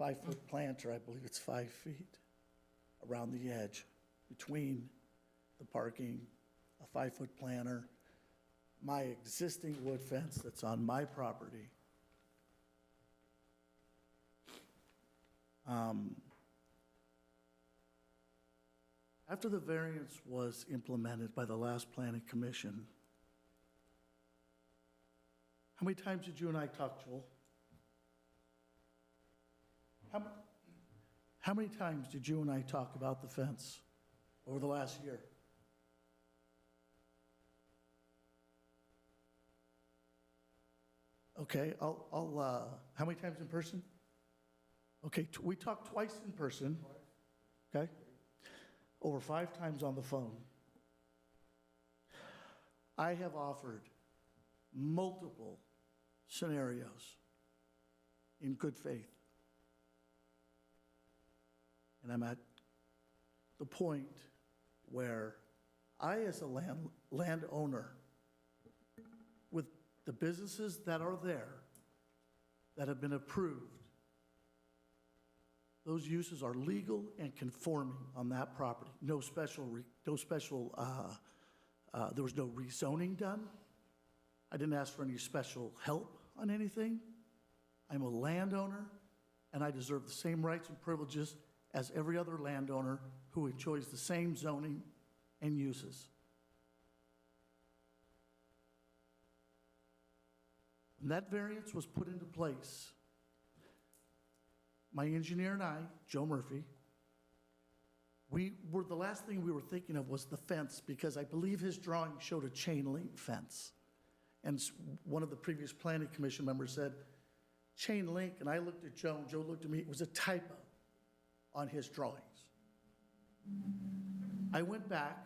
5-foot planter, I believe it's 5 feet, around the edge between the parking, a 5-foot planter, my existing wood fence that's on my property. After the variance was implemented by the last planning commission, how many times did you and I talk, Joel? How many times did you and I talk about the fence over the last year? Okay, how many times in person? Okay, we talked twice in person, okay? Over 5 times on the phone. I have offered multiple scenarios in good faith. And I'm at the point where I, as a landowner, with the businesses that are there, that have been approved, those uses are legal and conforming on that property. There was no rezoning done. I didn't ask for any special help on anything. I'm a landowner, and I deserve the same rights and privileges as every other landowner who enjoys the same zoning and uses. When that variance was put into place, my engineer and I, Joe Murphy, the last thing we were thinking of was the fence, because I believe his drawing showed a chain link fence. And one of the previous planning commission members said, chain link, and I looked at Joe, and Joe looked at me, it was a typo on his drawings. I went back,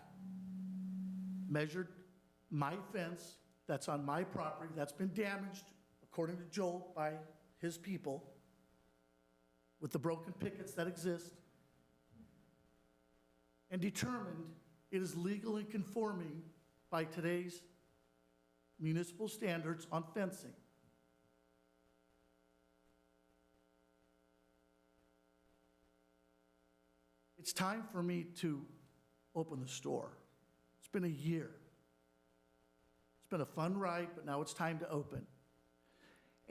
measured my fence that's on my property, that's been damaged, according to Joel, by his people, with the broken pickets that exist, and determined it is legal and conforming by today's municipal standards on fencing. It's time for me to open the store. It's been a year. It's been a fun ride, but now it's time to open.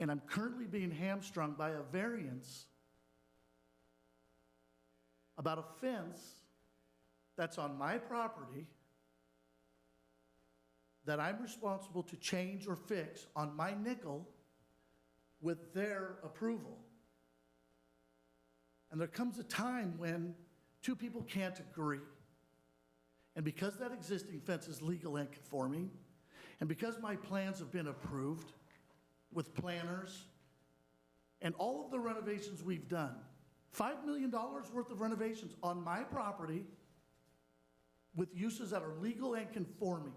And I'm currently being hamstrung by a variance about a fence that's on my property that I'm responsible to change or fix on my nickel with their approval. And there comes a time when 2 people can't agree. And because that existing fence is legal and conforming, and because my plans have been approved with planners and all of the renovations we've done, $5 million worth of renovations on my property with uses that are legal and conforming,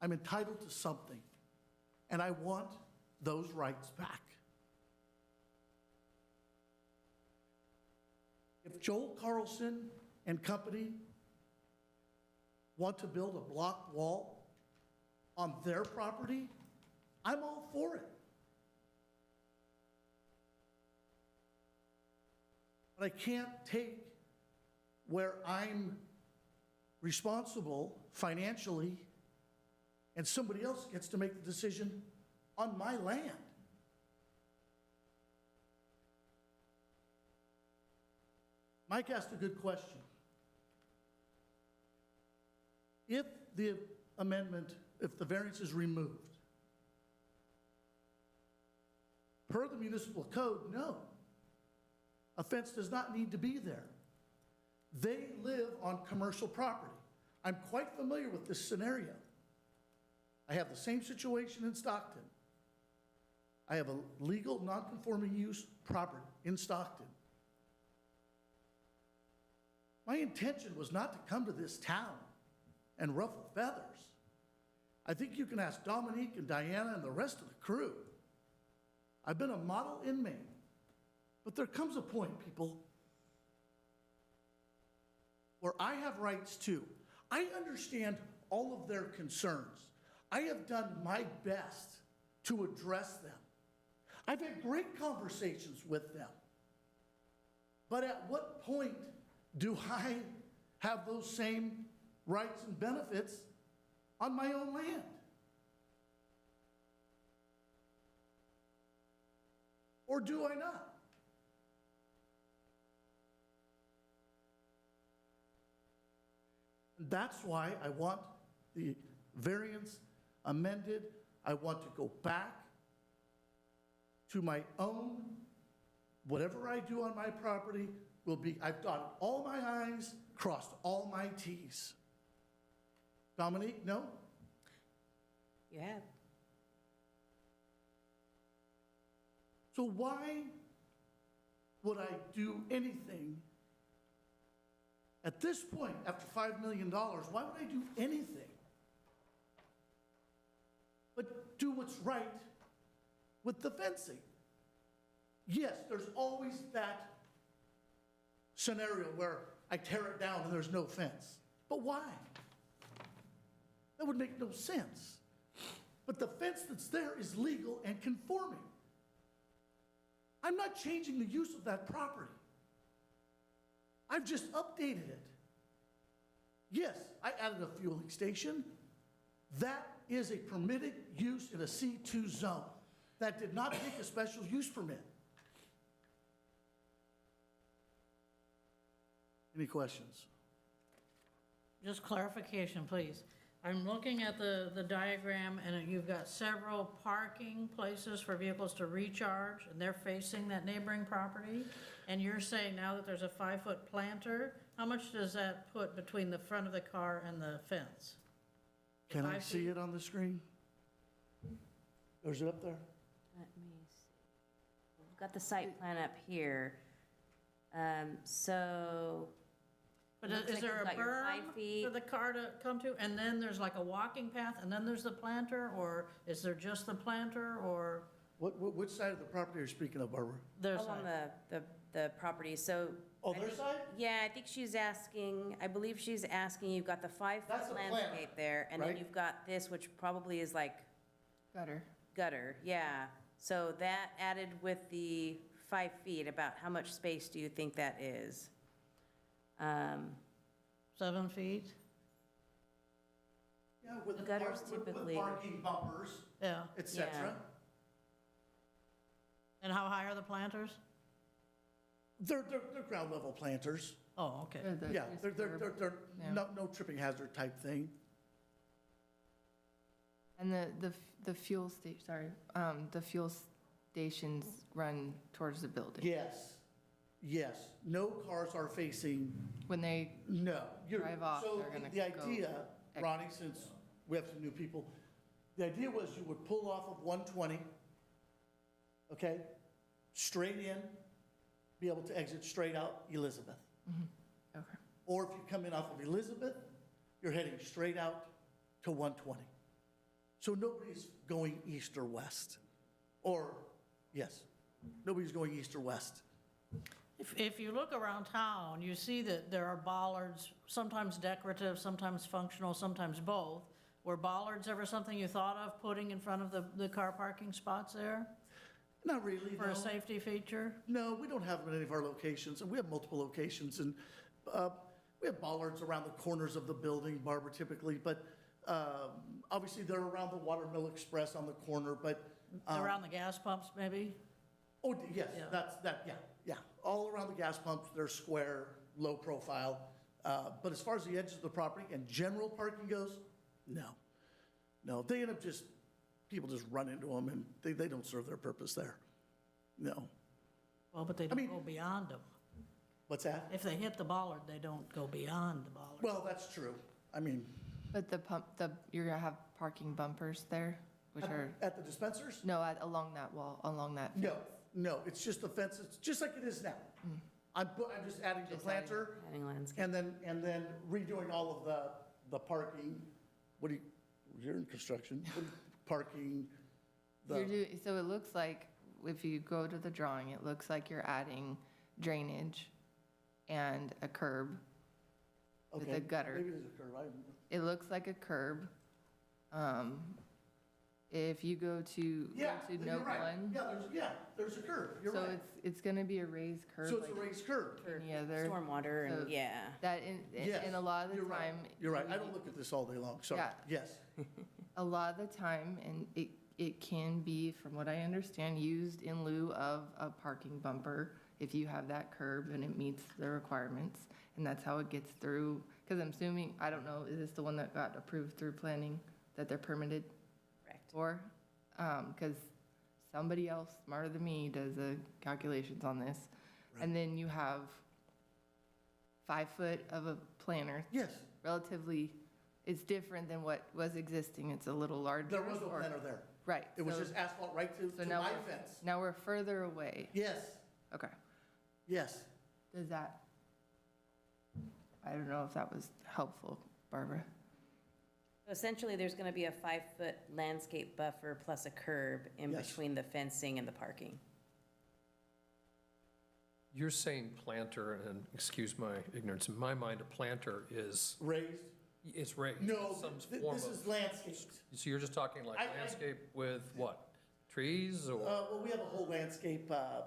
I'm entitled to something, and I want those rights back. If Joel Carlson and company want to build a block wall on their property, I'm all for it. But I can't take where I'm responsible financially and somebody else gets to make the decision on my land. Mike asked a good question. If the amendment, if the variance is removed, per the municipal code, no. A fence does not need to be there. They live on commercial property. I'm quite familiar with this scenario. I have the same situation in Stockton. I have a legal non-conforming use property in Stockton. My intention was not to come to this town and ruffle feathers. I think you can ask Dominique and Diana and the rest of the crew. I've been a model inmate. But there comes a point, people, where I have rights too. I understand all of their concerns. I have done my best to address them. I've had great conversations with them. But at what point do I have those same rights and benefits on my own land? Or do I not? That's why I want the variance amended. I want to go back to my own, whatever I do on my property will be, I've dotted all my I's, crossed all my T's. Dominique, no? You have. So why would I do anything at this point, after $5 million, why would I do anything but do what's right with the fencing? Yes, there's always that scenario where I tear it down and there's no fence. But why? That would make no sense. But the fence that's there is legal and conforming. I'm not changing the use of that property. I've just updated it. Yes, I added a fueling station. That is a permitted use in a C2 zone. That did not take a special use permit. Any questions? Just clarification, please. I'm looking at the diagram, and you've got several parking places for vehicles to recharge, and they're facing that neighboring property. And you're saying now that there's a 5-foot planter, how much does that put between the front of the car and the fence? Can I 5 see feet? it on the screen? Or is it up there? Let me see. We've got the site plan up here. So, But Looks is like there you've a got your berm 5 feet. for the car to come to, and then there's like a walking path, and then there's the planter, or is there just the planter, or Which side of the property are you speaking of, Barbara? there's along the property, so. Oh, I their think- side? Yeah, I think she's asking, I believe she's asking, you've got the 5-foot That's the plan, landscape there, and then right? you've got this, which probably is like Gutter. gutter, yeah. So that added with the 5 feet, about how much space do you think that is? 7 feet? Yeah, with Gutters typically- parking bumpers, Yeah. et cetera. Yeah. And how high are the planters? They're ground level planters. Oh, okay. Or the- Yeah, just curb. they're Yeah. no tripping hazard type thing. And the fuel station, sorry, the fuel stations run towards the building. Yes, yes. No cars are facing, When they, no. You're- Drive off, so they're gonna the go idea, ex- Ronnie, since we have some new people, the idea was you would pull off of 120, okay? Straight in, be able to exit straight out Elizabeth. okay. Or if you come in off of Elizabeth, you're heading straight out to 120. So nobody's going east or west. Or, yes, nobody's going east or west. If you look around town, you see that there are bollards, sometimes decorative, sometimes functional, sometimes both. Were bollards ever something you thought of putting in front of the car parking spots there Not really, for no. a safety feature? No, we don't have them in any of our locations, and we have multiple locations, and we have bollards around the corners of the building, Barbara, typically, but obviously they're around the Watermill Express on the corner, but. Around the gas pumps, maybe? Oh, yes, Yeah. yeah. All around the gas pumps, they're square, low profile. But as far as the edges of the property and general parking goes, no. No, they end up just, people just run into them and they don't serve their purpose there. No. Well, but they mean- don't go beyond them. What's that? If they hit the bollard, they don't go beyond the bollard. Well, that's true. I mean, But you're gonna have parking bumpers there, which are, at the dispensers? no, along that wall, along that. No, it's just the fence, it's just like it is now. I'm just adding the Just adding- planter Adding landscape. and then redoing all of the parking. What do you, you're in construction, parking, So it looks like, if you go to the drawing, it looks like you're adding drainage and a curb. with a okay, gutter. maybe there's a curve, It looks like a curb. If you go to Yeah, note you're right. one, There's a curve, you're so right. it's gonna be a raised curb. So it's a like raised curve. any other. Stormwater So- and, yeah. That, Yes, and a lot of the you're right. time. You're right, I don't look at this all day long, sorry. Yeah. Yes, A lot of the time, and it can be, from what I understand, used in lieu of a parking bumper if you have that curb and it meets the requirements. And that's how it gets through, because I'm assuming, I don't know, is this the one that got approved through planning, that they're permitted Correct. for? Because somebody else smarter than me does the calculations on this. And then you have 5 foot of a planter, yes, relatively, it's different than what was existing, it's a little larger. there was no or- planter there. Right. It was so- just asphalt right to so my now fence. Now we're further away. Yes, Okay. Yes, Does that, I don't know if that was helpful, Barbara. Essentially, there's going to be a 5-foot landscape buffer plus a curb in Yes. between the fencing and the parking. You're saying planter, and excuse my ignorance, in my mind, a planter is, raised? it's raised. No, Some th- form this of- is landscaped. So you're just talking like I- landscape with what? Trees or? Well, we have a whole landscape plan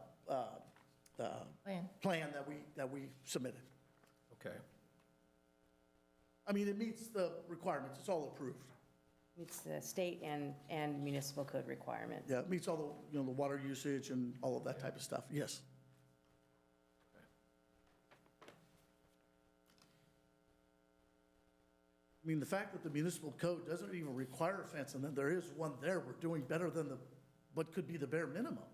that we submitted. Okay. I mean, it meets the requirements, it's all approved. It's the state and municipal code requirements. Yeah, it meets all the, the water usage and all of that type of stuff, yes. I mean, the fact that the municipal code doesn't even require a fence, and then there is one there, we're doing better than what could be the bare minimum.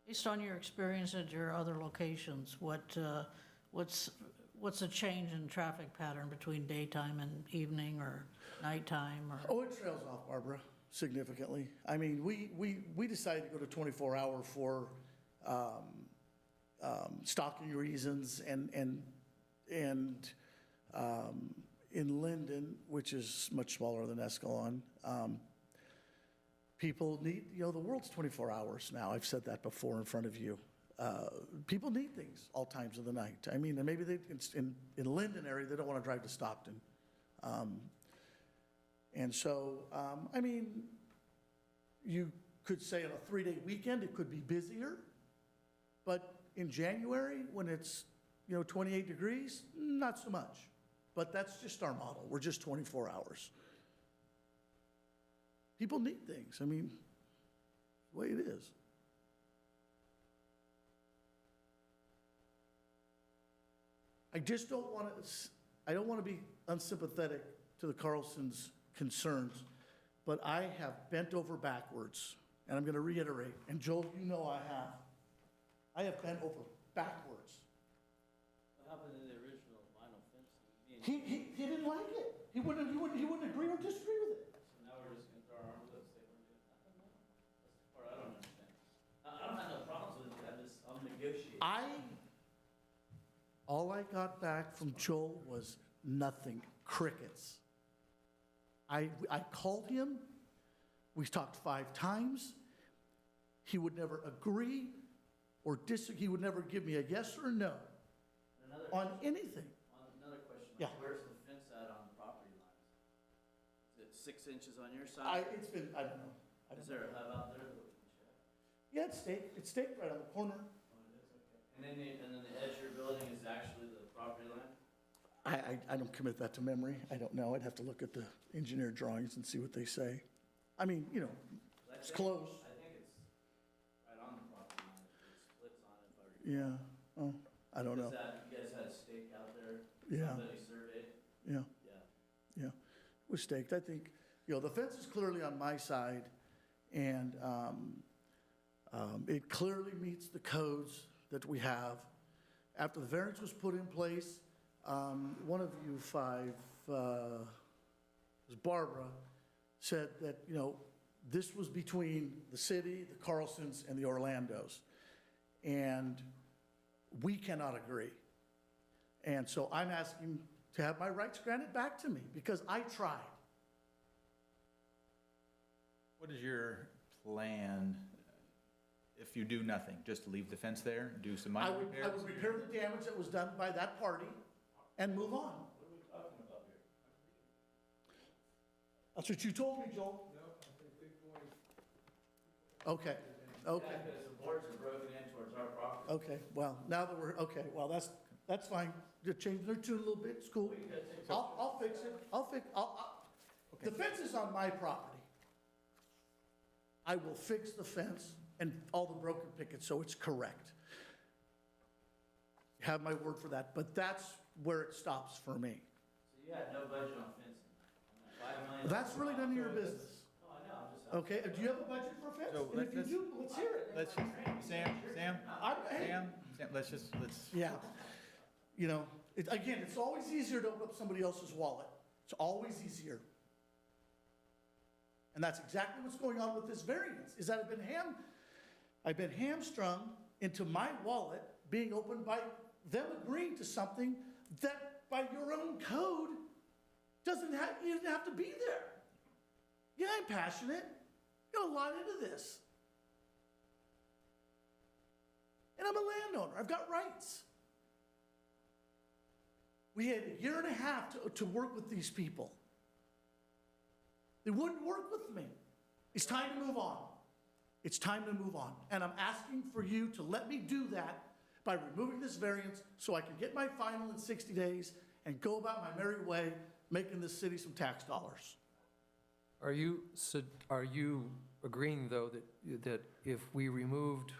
Based on your experience at your other locations, what's a change in traffic pattern between daytime and evening or nighttime or? Oh, it trails off, Barbara, significantly. I mean, we decided to go to 24-hour for stocking reasons, and in Linden, which is much smaller than Escalon, people need, the world's 24 hours now. I've said that before in front of you. People need things all times of the night. I mean, and maybe in Linden area, they don't want to drive to Stockton. And so, I mean, you could say on a 3-day weekend, it could be busier, but in January, when it's, 28 degrees, not so much. But that's just our model. We're just 24 hours. People need things. I mean, the way it is. I just don't want to, I don't want to be unsympathetic to the Carlsons' concerns, but I have bent over backwards, and I'm going to reiterate, and Joel, you know I have. I have bent over backwards. What happened to the original vinyl fence? He didn't like it. He wouldn't agree or disagree with it. So now we're just gonna throw our arms up, say we're doing nothing now? That's the part I don't understand. I don't have no problems with it, I'm negotiating. All I got back from Joel was nothing, crickets. I called him, we talked 5 times. He would never agree or disagree, he would never give me a yes or a no on anything. Another question. Yeah. Where's the fence at on the property lines? Is it 6 inches on your side? I don't know. Is there a hub out there that we can check? Yeah, it's staked right on the corner. Oh, it is, okay. And then the edge of your building is actually the property line? I don't commit that to memory. I don't know. I'd have to look at the engineer drawings and see what they say. I mean, it's close. I think it's right on the property line. It splits on it, if I recall. Yeah, oh, I don't know. You guys had a stake out there? Yeah. Somebody surveyed? Yeah, Yeah. it was staked. I think, the fence is clearly on my side, and it clearly meets the codes that we have. After the variance was put in place, one of you 5, it was Barbara, said that, this was between the city, the Carlsons, and the Orlandos. And we cannot agree. And so I'm asking to have my rights granted back to me, because I tried. What is your plan if you do nothing? Just leave the fence there, do some I minor would repairs? repair the damage that was done by that party and move on. What are we talking about here? That's what you told me, Joel. Okay, Yeah, because the boards are broken in towards our property. okay, well, now that that's fine. Just change their tune a little bit, it's cool. I'll fix it, the fence is on my property. I will fix the fence and all the broken pickets, so it's correct. You have my word for that, but that's where it stops for me. So you had no budget on fencing? On that $5 million? That's really none of your business. No, I know, I'm just asking. Okay, do you have a budget for a fence? So And if you do, let's hear it. Let's just, Sam, let's, Yeah. Again, it's always easier to open up somebody else's wallet. It's always easier. And that's exactly what's going on with this variance, is that I've been hamstrung into my wallet being opened by them agreeing to something that by your own code you didn't have to be there. Yeah, I'm passionate. Got a lot into this. And I'm a landowner. I've got rights. We had a year and a half to work with these people. They wouldn't work with me. It's time to move on. It's time to move on. And I'm asking for you to let me do that by removing this variance so I can get my final in 60 days and go about my merry way, making this city some tax dollars. Are you agreeing, though, that if we removed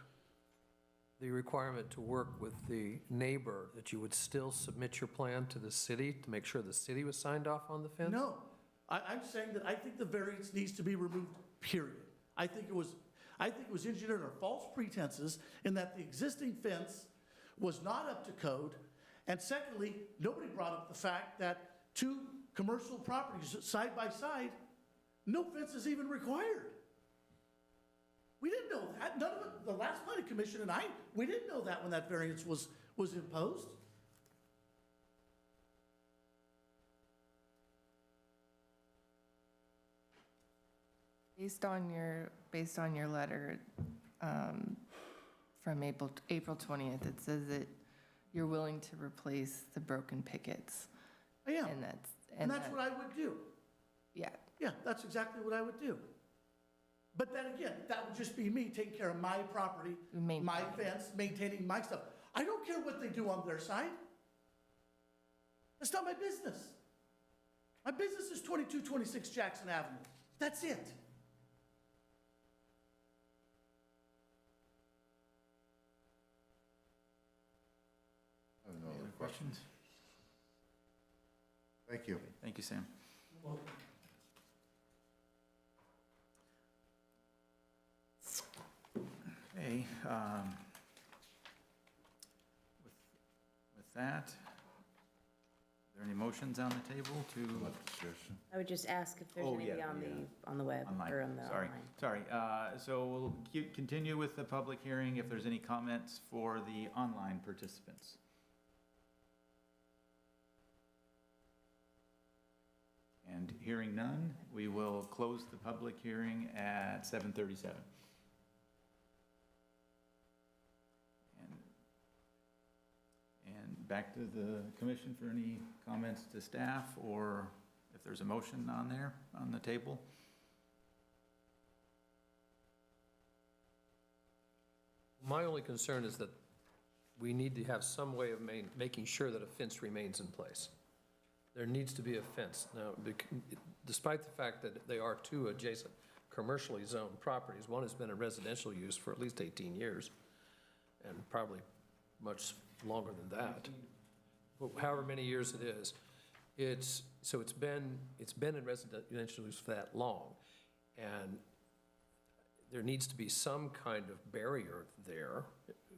the requirement to work with the neighbor, that you would still submit your plan to the city to make sure the city was signed off on the fence? No, I'm saying that I think the variance needs to be removed, period. I think it was engineered under false pretenses in that the existing fence was not up to code. And secondly, nobody brought up the fact that two commercial properties side by side, no fence is even required. We didn't know that. None of it, the last planning commission and we didn't know that when that variance was imposed. Based on your letter from April 20th, it says that you're willing to replace the broken pickets. I am. And that's what I would do. Yeah. Yeah, that's exactly what I would do. But then again, that would just be me taking care of my property, my fence, maintaining my stuff. I don't care what they do on their side. That's not my business. My business is 2226 Jackson Avenue. That's it. Any other questions? Thank you. Thank you, Sam. Okay, with that, are there any motions on the table to? I would just ask if there's Oh, anybody yeah, on the web Online. or on the Sorry, online. sorry. So we'll continue with the public hearing if there's any comments for the online participants. And hearing none, we will close the public hearing at 7:37. And back to the commission for any comments to staff, or if there's a motion on there, on the table. My only concern is that we need to have some way of making sure that a fence remains in place. There needs to be a fence. Now, despite the fact that they are two adjacent commercially zoned properties, one has been in residential use for at least 18 years, and probably much longer than that. However many years it is. It's been in residential use for that long, and there needs to be some kind of barrier there,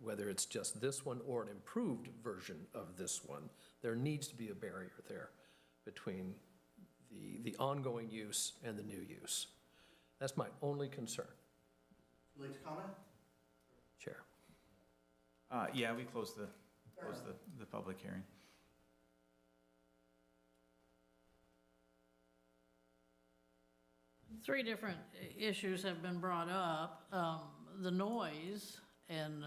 whether it's just this one or an improved version of this one. There needs to be a barrier there between the ongoing use and the new use. That's my only concern. Would you like to comment? Chair. Yeah, we closed the public hearing. Three different issues have been brought up. The noise and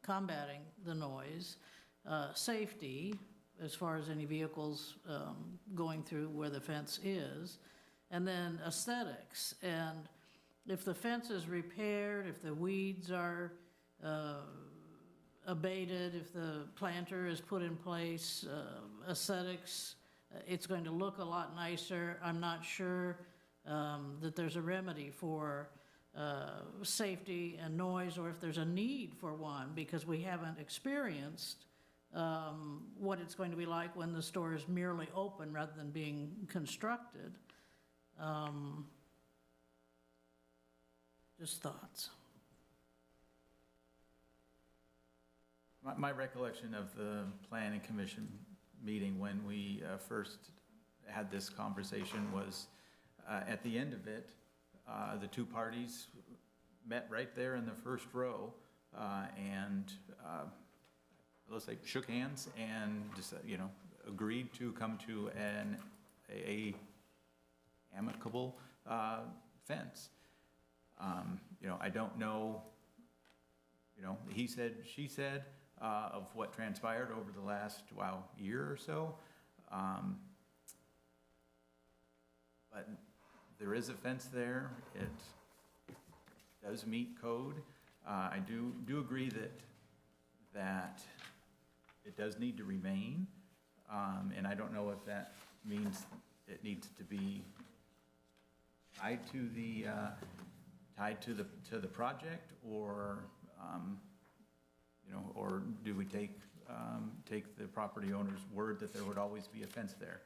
combating the noise, safety, as far as any vehicles going through where the fence is, and then aesthetics. And if the fence is repaired, if the weeds are abated, if the planter is put in place, aesthetics, it's going to look a lot nicer. I'm not sure that there's a remedy for safety and noise, or if there's a need for one, because we haven't experienced what it's going to be like when the store is merely open rather than being constructed. Just thoughts. My recollection of the planning commission meeting when we first had this conversation was, at the end of it, the two parties met right there in the first row, and, let's say, shook hands and just, agreed to come to a amicable, fence. I don't know, he said, she said, of what transpired over the last, year or so. But there is a fence there. It does meet code. I do agree that it does need to remain. And I don't know if that means it needs to be tied to the project, or, or do we take the property owner's word that there would always be a fence there?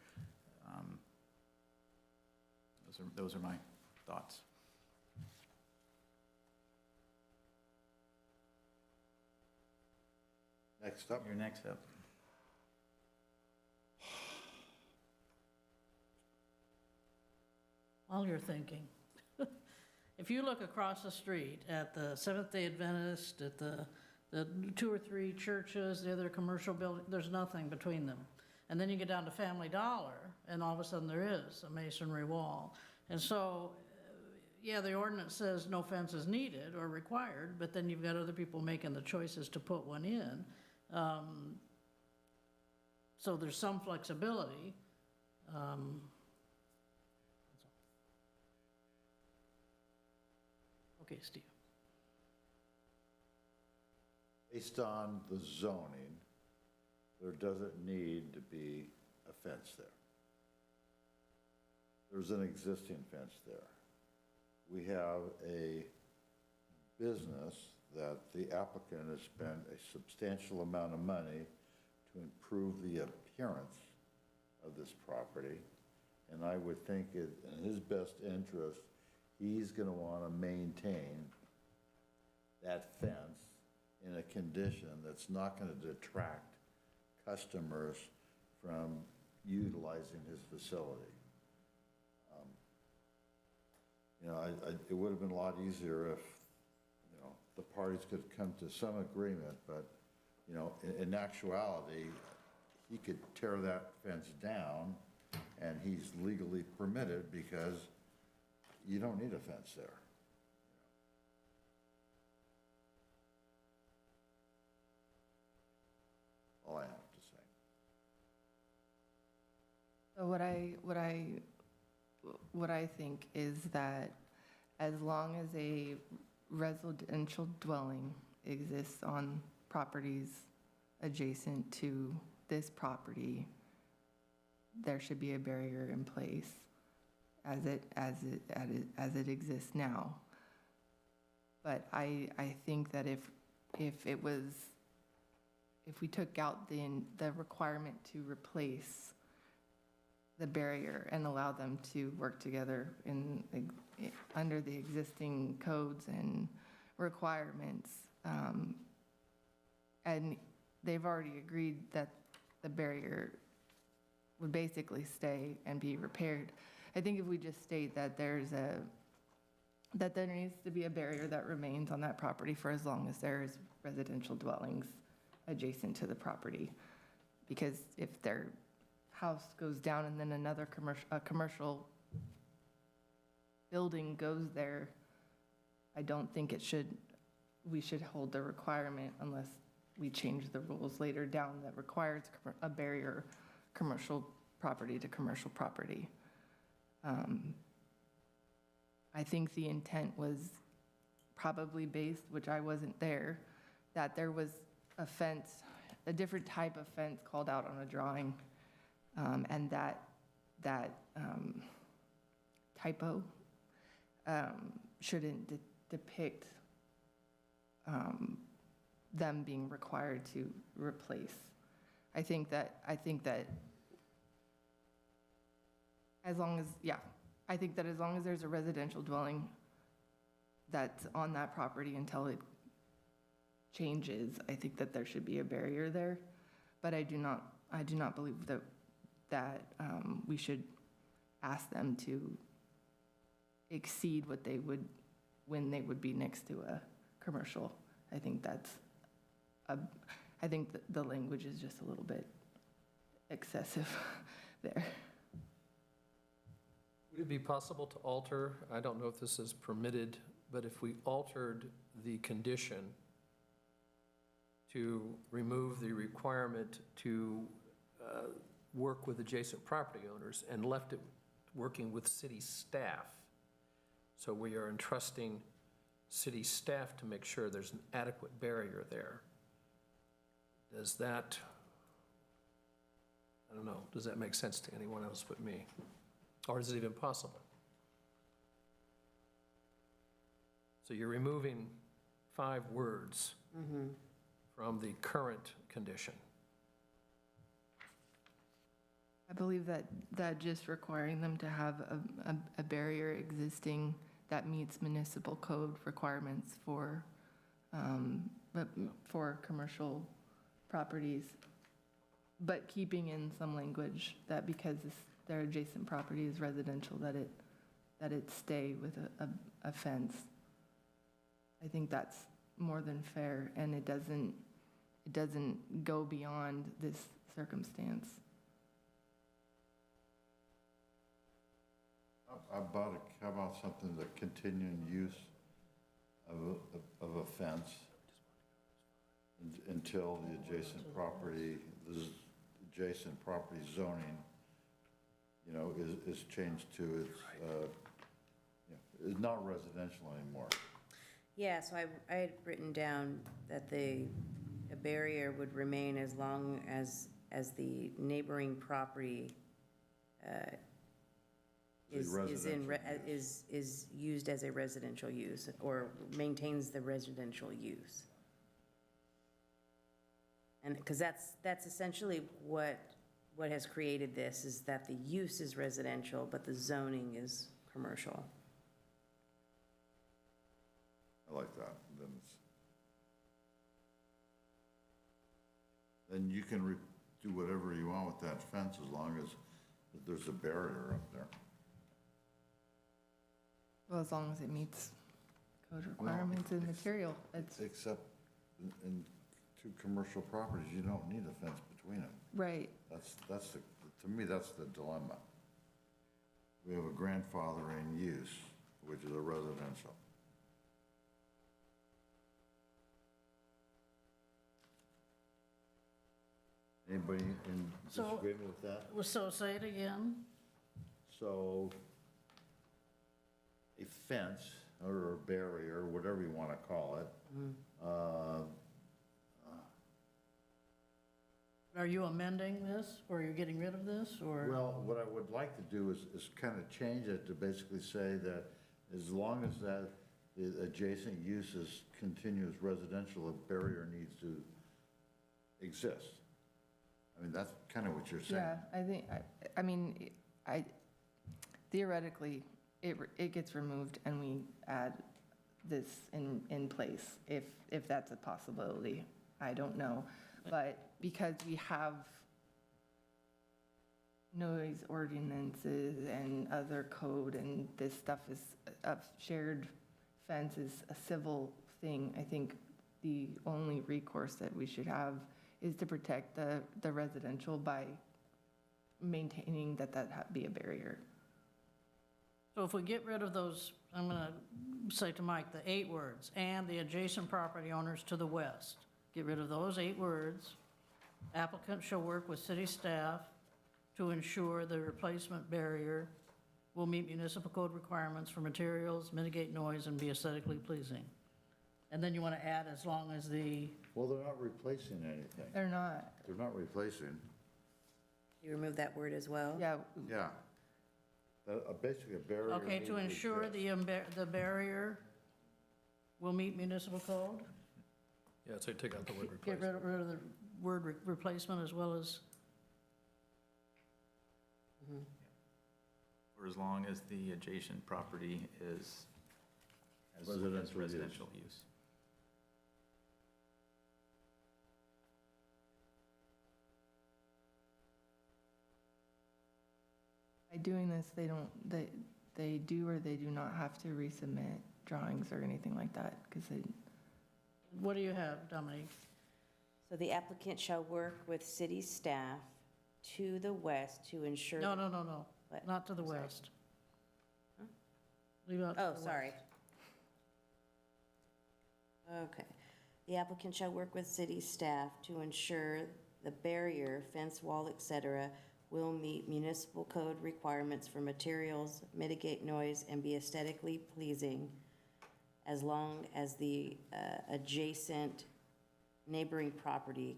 Those are my thoughts. Next up. You're next up. While you're thinking, if you look across the street at the Seventh-day Adventist, at the two or three churches, the other commercial building, there's nothing between them. And then you get down to Family Dollar, and all of a sudden there is a masonry wall. And so, yeah, the ordinance says no fence is needed or required, but then you've got other people making the choices to put one in. So there's some flexibility. Okay, Steve. Based on the zoning, there doesn't need to be a fence there. There's an existing fence there. We have a business that the applicant has spent a substantial amount of money to improve the appearance of this property. And I would think it, in his best interest, he's gonna wanna maintain that fence in a condition that's not gonna detract customers from utilizing his facility. It would have been a lot easier if, the parties could come to some agreement, but, in actuality, he could tear that fence down, and he's legally permitted because you don't need a fence there. All I have to say. So what I think is that as long as a residential dwelling exists on properties adjacent to this property, there should be a barrier in place as it exists now. But I think that if we took out the requirement to replace the barrier and allow them to work together under the existing codes and requirements, and they've already agreed that the barrier would basically stay and be repaired. I think if we just state that there needs to be a barrier that remains on that property for as long as there is residential dwellings adjacent to the property, because if their house goes down and then another commercial building goes there, I don't think we should hold the requirement unless we change the rules later down that requires a barrier, commercial property to commercial property. I think the intent was probably based, which I wasn't there, that there was a fence, a different type of fence called out on a drawing, and that typo shouldn't depict them being required to replace. I think that as long as there's a residential dwelling that's on that property until it changes, I think that there should be a barrier there. But I do not believe that we should ask them to exceed what they would, when they would be next to a commercial. I think I think the language is just a little bit excessive there. Would it be possible to alter, I don't know if this is permitted, but if we altered the condition to remove the requirement to work with adjacent property owners and left it working with city staff? So we are entrusting city staff to make sure there's an adequate barrier there. Does that, I don't know, does that make sense to anyone else but me? Or is it even possible? So you're removing 5 words from the current condition. I believe that just requiring them to have a barrier existing that meets municipal code requirements for commercial properties, but keeping in some language that because their adjacent property is residential, that it stay with a fence. I think that's more than fair, and it doesn't go beyond this circumstance. How about something, the continuing use of a fence until the adjacent property zoning, you know, is changed to its, is not residential anymore. Yeah, so I had written down that a barrier would remain as long as the neighboring property is used as a residential use or maintains the residential use. And because that's essentially what has created this, is that the use is residential, but the zoning is commercial. I like that. Then you can do whatever you want with that fence as long as there's a barrier up there. Well, as long as it meets code requirements and material. Except in 2 commercial properties, you don't need a fence between them. Right. To me, that's the dilemma. We have a grandfathering use, which is a residential. Anybody in disagreement with that? So say it again. So a fence or a barrier, whatever you want to call it, Are you amending this, or are you getting rid of this, or? well, what I would like to do is kind of change it to basically say that as long as that the adjacent use is continuous residential, a barrier needs to exist. I mean, that's kind of what you're saying. Yeah, I theoretically, it gets removed and we add this in place, if that's a possibility. I don't know. But because we have noise ordinances and other code, and this stuff is, a shared fence is a civil thing, I think the only recourse that we should have is to protect the residential by maintaining that be a barrier. So if we get rid of those, I'm going to say to Mike, the 8 words, and the adjacent property owners to the west. Get rid of those 8 words. Applicant shall work with city staff to ensure the replacement barrier will meet municipal code requirements for materials, mitigate noise, and be aesthetically pleasing. And then you want to add, as long as the... Well, they're not replacing anything. They're not. They're not replacing. You remove that word as well? Yeah. Yeah. Basically a barrier. Okay, to ensure the barrier will meet municipal code? Yeah, so take out the word Get replacement. rid of the word replacement as well as... Or as long as the adjacent property has residential use. By doing this, they do or they do not have to resubmit drawings or anything like that? Because What do you have, Dominique? So the applicant shall work with city staff to the west to ensure. No, no, no, no, What? not to the I'm sorry. west. Leave out to Oh, the west. sorry. Okay. The applicant shall work with city staff to ensure the barrier, fence, wall, et cetera, will meet municipal code requirements for materials, mitigate noise, and be aesthetically pleasing as long as the adjacent neighboring property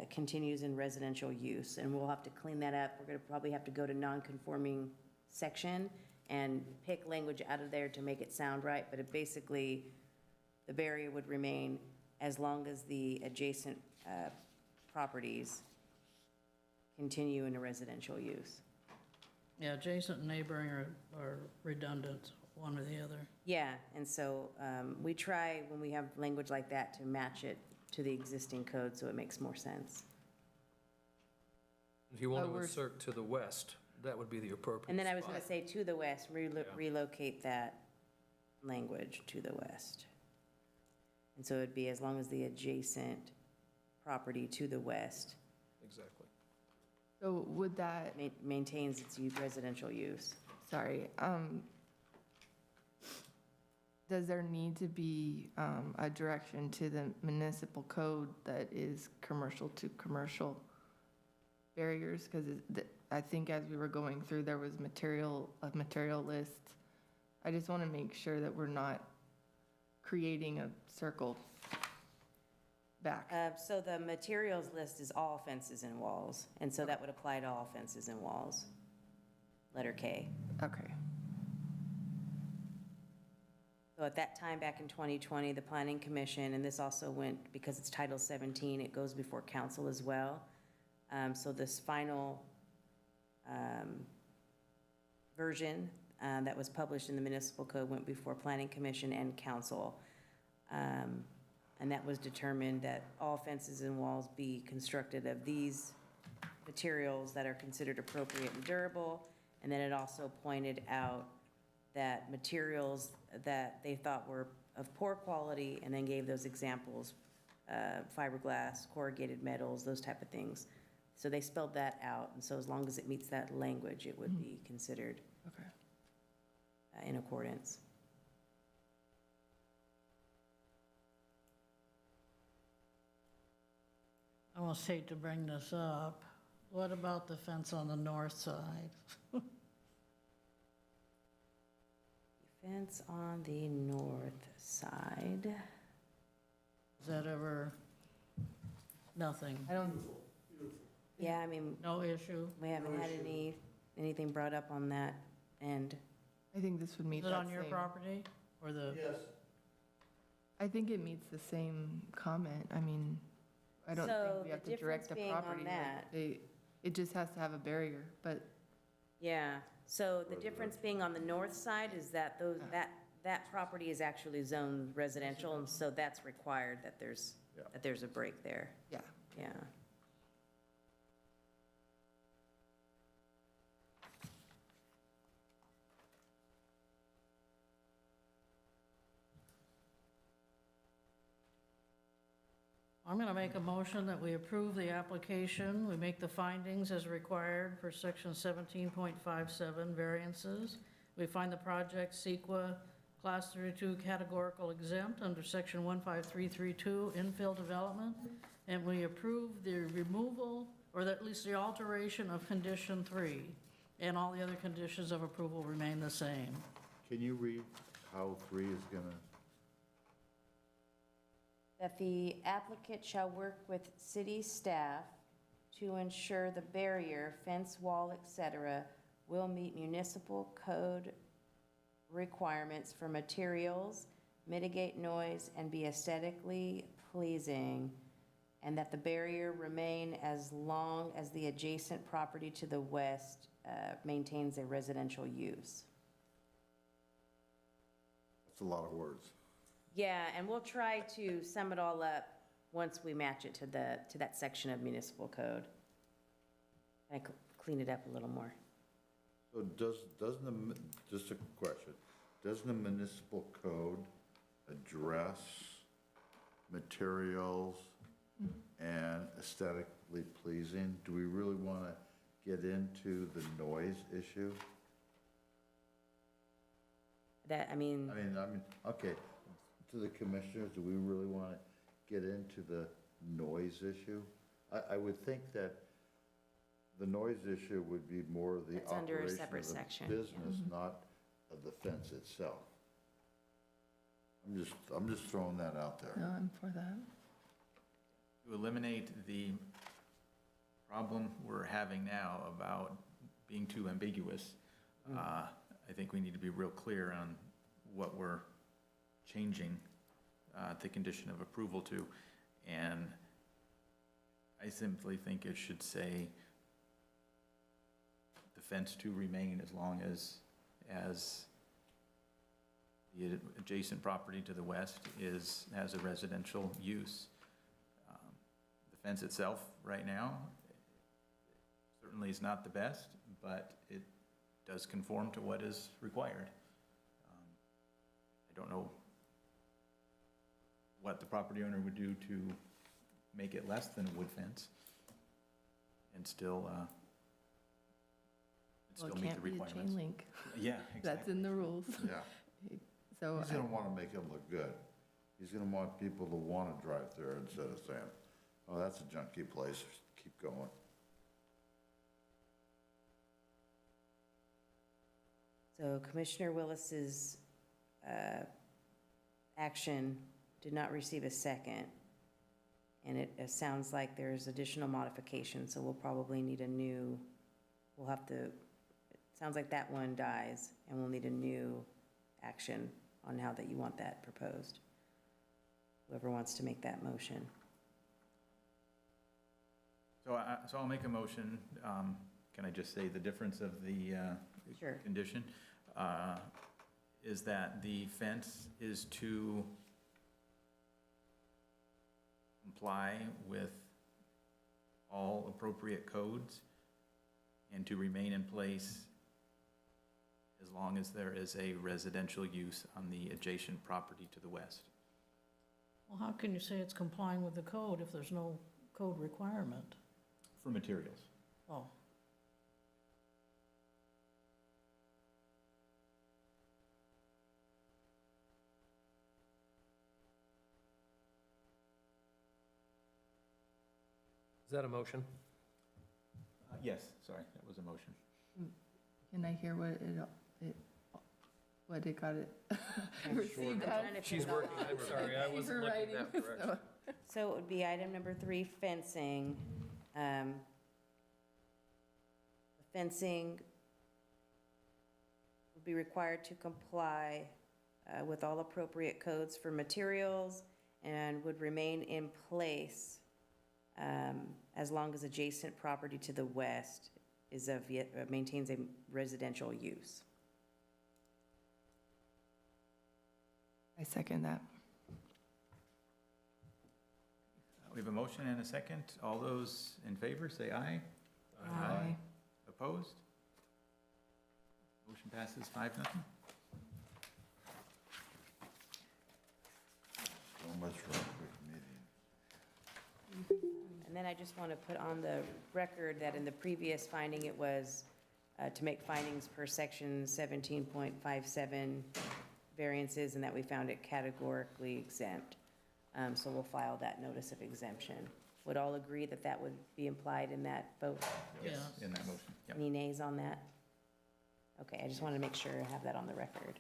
continues in residential use. And we'll have to clean that up. We're gonna probably have to go to non-conforming section and pick language out of there to make it sound right, but it basically, the barrier would remain as long as the adjacent properties continue in a residential use. Yeah, adjacent and neighboring are redundant, one or the other. Yeah, and so we try, when we have language like that, to match it to the existing code so it makes more sense. If you want to we're- insert to the west, that would be the appropriate And then I was spot. gonna say to the west, Yeah. relocate that language to the west. And so it'd be as long as the adjacent property to the west Exactly. so would that, maintains its residential use. sorry, does there need to be a direction to the municipal code that is commercial to commercial barriers? Because I think as we were going through, there was a material list. I just want to make sure that we're not creating a circle back. So the materials list is all fences and walls, and so that would apply to all fences and walls. Letter K. Okay. So at that time, back in 2020, the Planning Commission, and this also went, because it's Title 17, it goes before council as well. So this final version that was published in the municipal code went before Planning Commission and council. And that was determined that all fences and walls be constructed of these materials that are considered appropriate and durable. And then it also pointed out that materials that they thought were of poor quality, and then gave those examples, fiberglass, corrugated metals, those type of things. So they spelled that out, and so as long as it meets that language, it would be considered Okay. in accordance. I almost hate to bring this up. What about the fence on the north side? Fence on the north side. Is that ever, nothing, I don't, Yeah, I mean, no issue? we haven't had anything brought up on that end. I think this would meet Is it that on your same- property or the? Yes. I think it meets the same comment. I mean, I don't So think we have the to direct difference the being on property. that- It just has to have a barrier, but, Yeah, so the difference being on the north side is that that property is actually zoned residential, and so that's required that there's a break there, yeah. yeah. I'm going to make a motion that we approve the application. We make the findings as required for section 17.57 variances. We find the project CEQA Class 32 categorical exempt under section 15332 infill development. And we approve the removal, or at least the alteration of condition 3. And all the other conditions of approval remain the same. Can you read how 3 is gonna, That the applicant shall work with city staff to ensure the barrier, fence, wall, et cetera, will meet municipal code requirements for materials, mitigate noise, and be aesthetically pleasing, and that the barrier remain as long as the adjacent property to the west maintains a residential use. that's a lot of words. Yeah, and we'll try to sum it all up once we match it to that section of municipal code. And clean it up a little more. So doesn't just a question, doesn't the municipal code address materials and aesthetically pleasing? Do we really want to get into the noise issue? I mean, Okay, to the commissioners, do we really want to get into the noise issue? I would think that the noise issue would be more of the That's under a operation separate of the section, yeah. business, not of the fence itself. I'm just throwing that out there. No, I'm for that. To eliminate the problem we're having now about being too ambiguous, I think we need to be real clear on what we're changing the condition of approval to. And I simply think it should say the fence to remain as long as the adjacent property to the west has a residential use. The fence itself right now certainly is not the best, but it does conform to what is required. I don't know what the property owner would do to make it less than a wood fence and still, Well, it meet the can't be a requirements. chain link. Yeah, That's exactly. in the rules. Yeah, So, he's gonna want to make it look good. He's gonna want people to want to drive there instead of saying, oh, that's a junky place, keep going. so Commissioner Willis's action did not receive a second, and it sounds like there's additional modification, so we'll probably need a new, it sounds like that one dies, and we'll need a new action on how that you want that proposed. Whoever wants to make that motion. So I'll make a motion. Can I just say the difference of the Sure. condition? Is that the fence is to comply with all appropriate codes and to remain in place as long as there is a residential use on the adjacent property to the west. Well, how can you say it's complying with the code if there's no code requirement? For materials. Oh, Is that a motion? Yes, sorry, that was a motion. can I hear what it got it received as? Trying to She's figure out- working, I'm sorry, I wasn't Her looking that writing, direction. So it would be item number 3, fencing. Fencing would be required to comply with all appropriate codes for materials and would remain in place as long as adjacent property to the west maintains a residential use. I second that. We have a motion and a second. All those in favor, say aye. Aye. Opposed? Motion passes 5-0. So much for a quick meeting. And then I just want to put on the record that in the previous finding, it was to make findings per section 17.57 variances, and that we found it categorically exempt. So we'll file that notice of exemption. Would all agree that that would be implied in that vote? Yes, Yeah. in that motion. Yep. Any nays on that? Okay, I just wanted to make sure I have that on the record.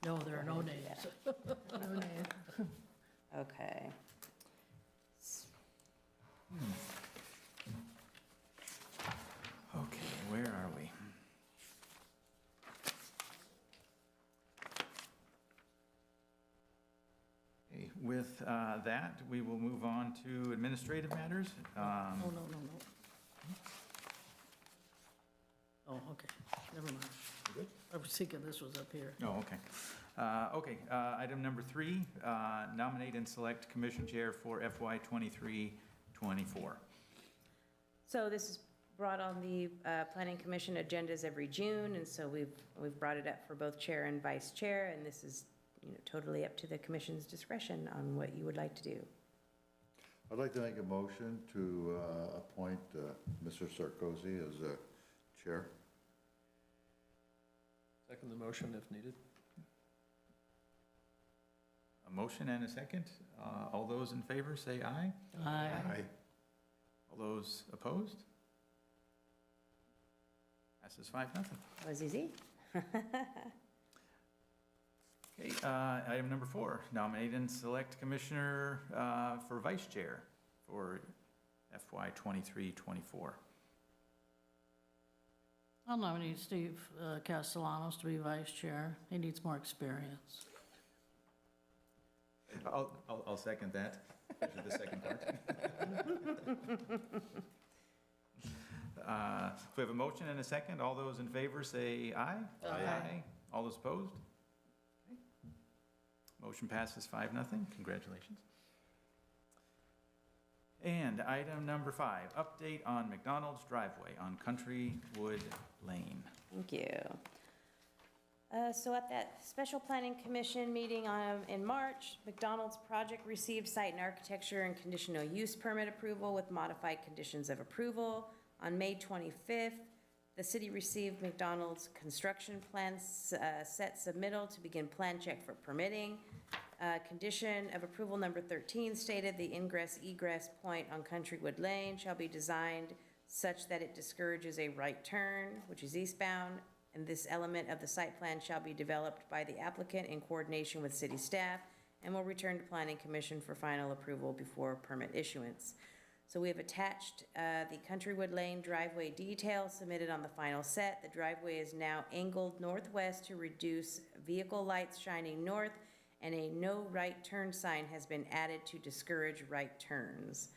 no, there are no names. No nays. Okay. Okay, where are we? Okay, with that, we will move on to administrative matters. Oh, no. Oh, okay, never mind. Good? I was thinking this was up here. Oh, okay. Item number 3, nominate and select commission chair for FY 23-24. So this is brought on the Planning Commission agendas every June, and so we've brought it up for both chair and vice chair, and this is, totally up to the commission's discretion on what you would like to do. I'd like to make a motion to appoint Mr. Sarkozy as chair. Second the motion if needed. A motion and a second. All those in favor, say aye. Aye. All those opposed? Passes 5-0. Was easy. Okay, item number 4, nominate and select commissioner for vice chair for FY 23-24. I'll nominate Steve Castellanos to be vice chair. He needs more experience. I'll second that, especially the second part. We have a motion and a second. All those in favor say aye. Aye. All those opposed? Okay. Motion passes 5-0. Congratulations. And item number 5, update on McDonald's driveway on Countrywood Lane. Thank you. So at that special planning commission meeting in March, McDonald's project received site and architecture and conditional use permit approval with modified conditions of approval. On May 25th, the city received McDonald's construction plans set submittal to begin plan check for permitting. Condition of approval number 13 stated the ingress-egress point on Countrywood Lane shall be designed such that it discourages a right turn, which is eastbound, and this element of the site plan shall be developed by the applicant in coordination with city staff and will return to Planning Commission for final approval before permit issuance. So we have attached the Countrywood Lane driveway detail submitted on the final set. The driveway is now angled northwest to reduce vehicle lights shining north, and a no right turn sign has been added to discourage right turns.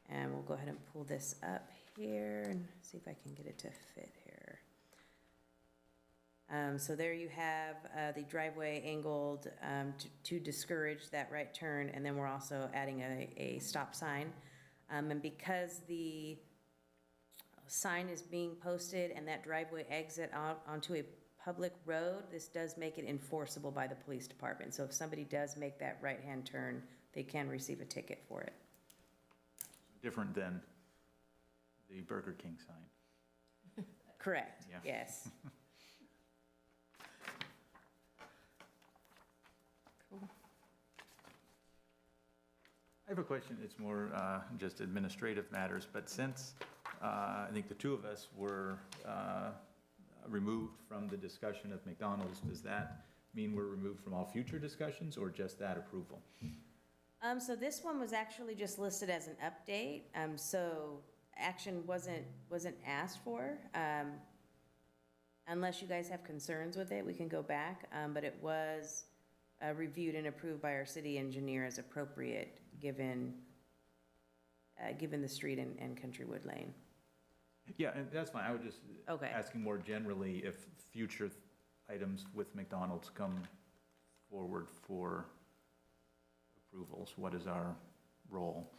And we'll go ahead and pull this up here and see if I can get it to fit here. So there you have the driveway angled to discourage that right turn, and then we're also adding a stop sign. And because the sign is being posted and that driveway exit out onto a public road, this does make it enforceable by the police department. So if somebody does make that right-hand turn, they can receive a ticket for it. Different than the Burger King sign. Correct, Yeah. yes. I have a question. It's more just administrative matters, but since I think the two of us were removed from the discussion of McDonald's, does that mean we're removed from all future discussions or just that approval? So this one was actually just listed as an update, so action wasn't asked for. Unless you guys have concerns with it, we can go back, but it was reviewed and approved by our city engineer as appropriate, given the street and Countrywood Lane. Yeah, and that's fine. I was just Okay. asking more generally if future items with McDonald's come forward for approvals, what is our role?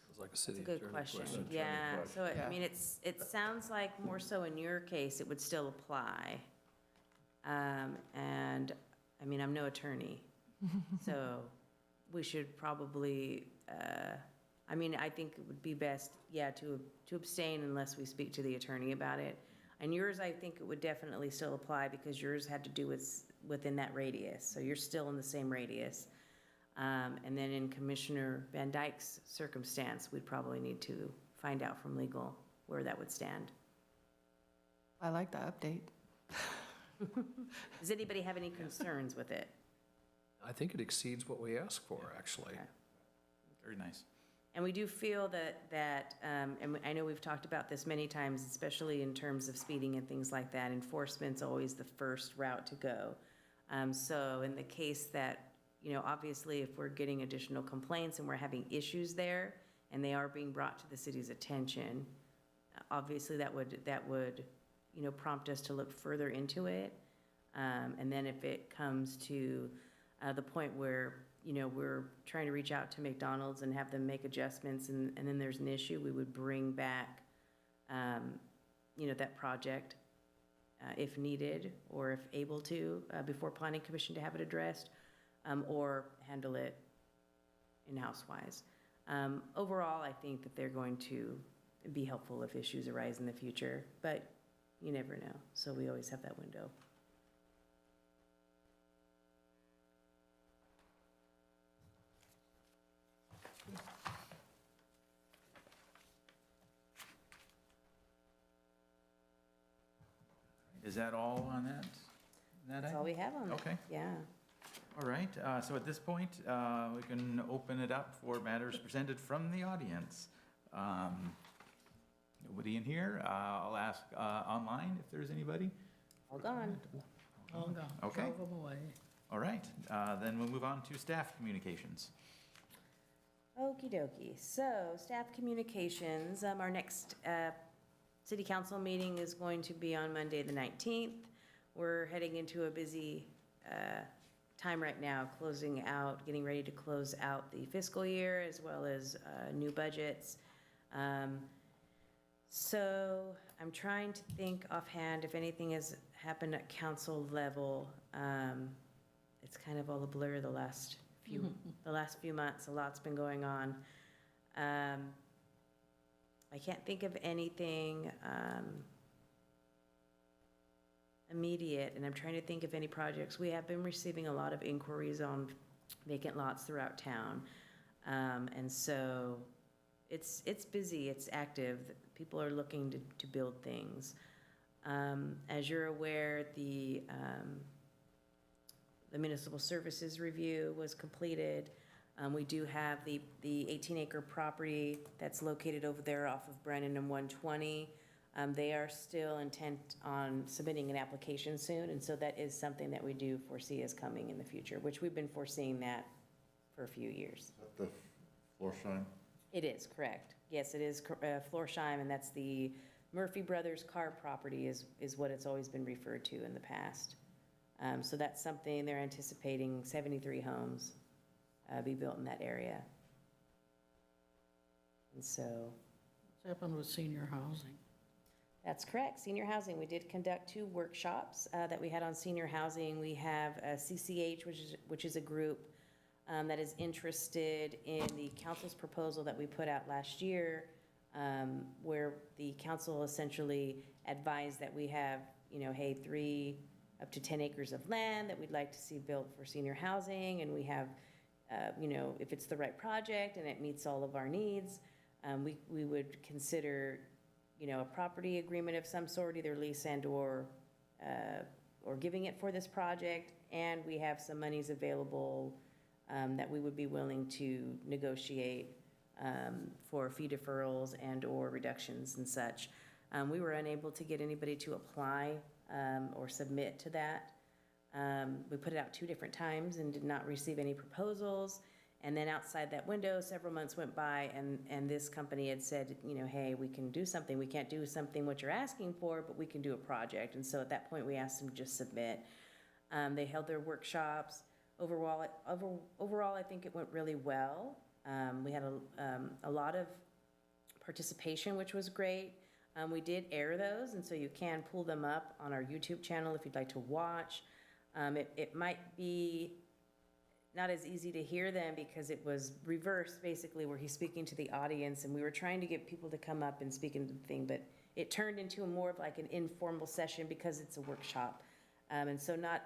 It's like a city That's a good attorney question. Yeah, so Yeah. I mean, it sounds like more so in your case, it would still apply. And, I mean, I'm no attorney, so we should probably, I mean, I think it would be best, yeah, to abstain unless we speak to the attorney about it. And yours, I think it would definitely still apply because yours had to do with, within that radius, so you're still in the same radius. And then in Commissioner Van Dyke's circumstance, we'd probably need to find out from legal where that would stand. I like the update. Does anybody have any concerns with it? I think it exceeds what we asked for, actually. Okay. Very nice. And we do feel that, and I know we've talked about this many times, especially in terms of speeding and things like that, enforcement's always the first route to go. So in the case that, obviously if we're getting additional complaints and we're having issues there, and they are being brought to the city's attention, obviously that would, prompt us to look further into it. And then if it comes to the point where, we're trying to reach out to McDonald's and have them make adjustments, and then there's an issue, we would bring back, that project if needed or if able to, before Planning Commission to have it addressed, or handle it in-house wise. Overall, I think that they're going to be helpful if issues arise in the future, but you never know, so we always have that window. Is that all on that? That's all we have on that. Okay. Yeah. All right, so at this point, we can open it up for matters presented from the audience. Nobody in here. I'll ask online if there's anybody. All gone. All gone. Okay. Drove them away. All right, then we'll move on to staff communications. Okie dokie. So, staff communications, our next city council meeting is going to be on Monday, the 19th. We're heading into a busy time right now, getting ready to close out the fiscal year as well as new budgets. So I'm trying to think offhand if anything has happened at council level. It's kind of all a blur the last few months. A lot's been going on. I can't think of anything immediate, and I'm trying to think of any projects. We have been receiving a lot of inquiries on vacant lots throughout town. And so it's busy, it's active. People are looking to build things. As you're aware, the municipal services review was completed. We do have the 18-acre property that's located over there off of Brennan and 120. They are still intent on submitting an application soon, and so that is something that we do foresee as coming in the future, which we've been foreseeing that for a few years. Is that the Florsheim? It is, correct. Yes, it is Florsheim, and that's the Murphy Brothers car property is what it's always been referred to in the past. So that's something they're anticipating 73 homes be built in that area. And so. What's happened with senior housing? That's correct. Senior housing, we did conduct 2 workshops that we had on senior housing. We have CCH, which is a group that is interested in the council's proposal that we put out last year, where the council essentially advised that we have, hey, 3 up to 10 acres of land that we'd like to see built for senior housing, and we have, if it's the right project and it meets all of our needs, we would consider, a property agreement of some sort, either lease and or giving it for this project, and we have some monies available that we would be willing to negotiate for fee deferrals and or reductions and such. We were unable to get anybody to apply or submit to that. We put it out 2 different times and did not receive any proposals. And then outside that window, several months went by, and this company had said, hey, we can do something. We can't do something what you're asking for, but we can do a project. And so at that point, we asked them to just submit. They held their workshops. Overall, I think it went really well. We had a lot of participation, which was great. We did air those, and so you can pull them up on our YouTube channel if you'd like to watch. It might be not as easy to hear them because it was reversed, basically, where he's speaking to the audience, and we were trying to get people to come up and speak into the thing, but it turned into a more of like an informal session because it's a workshop. And so not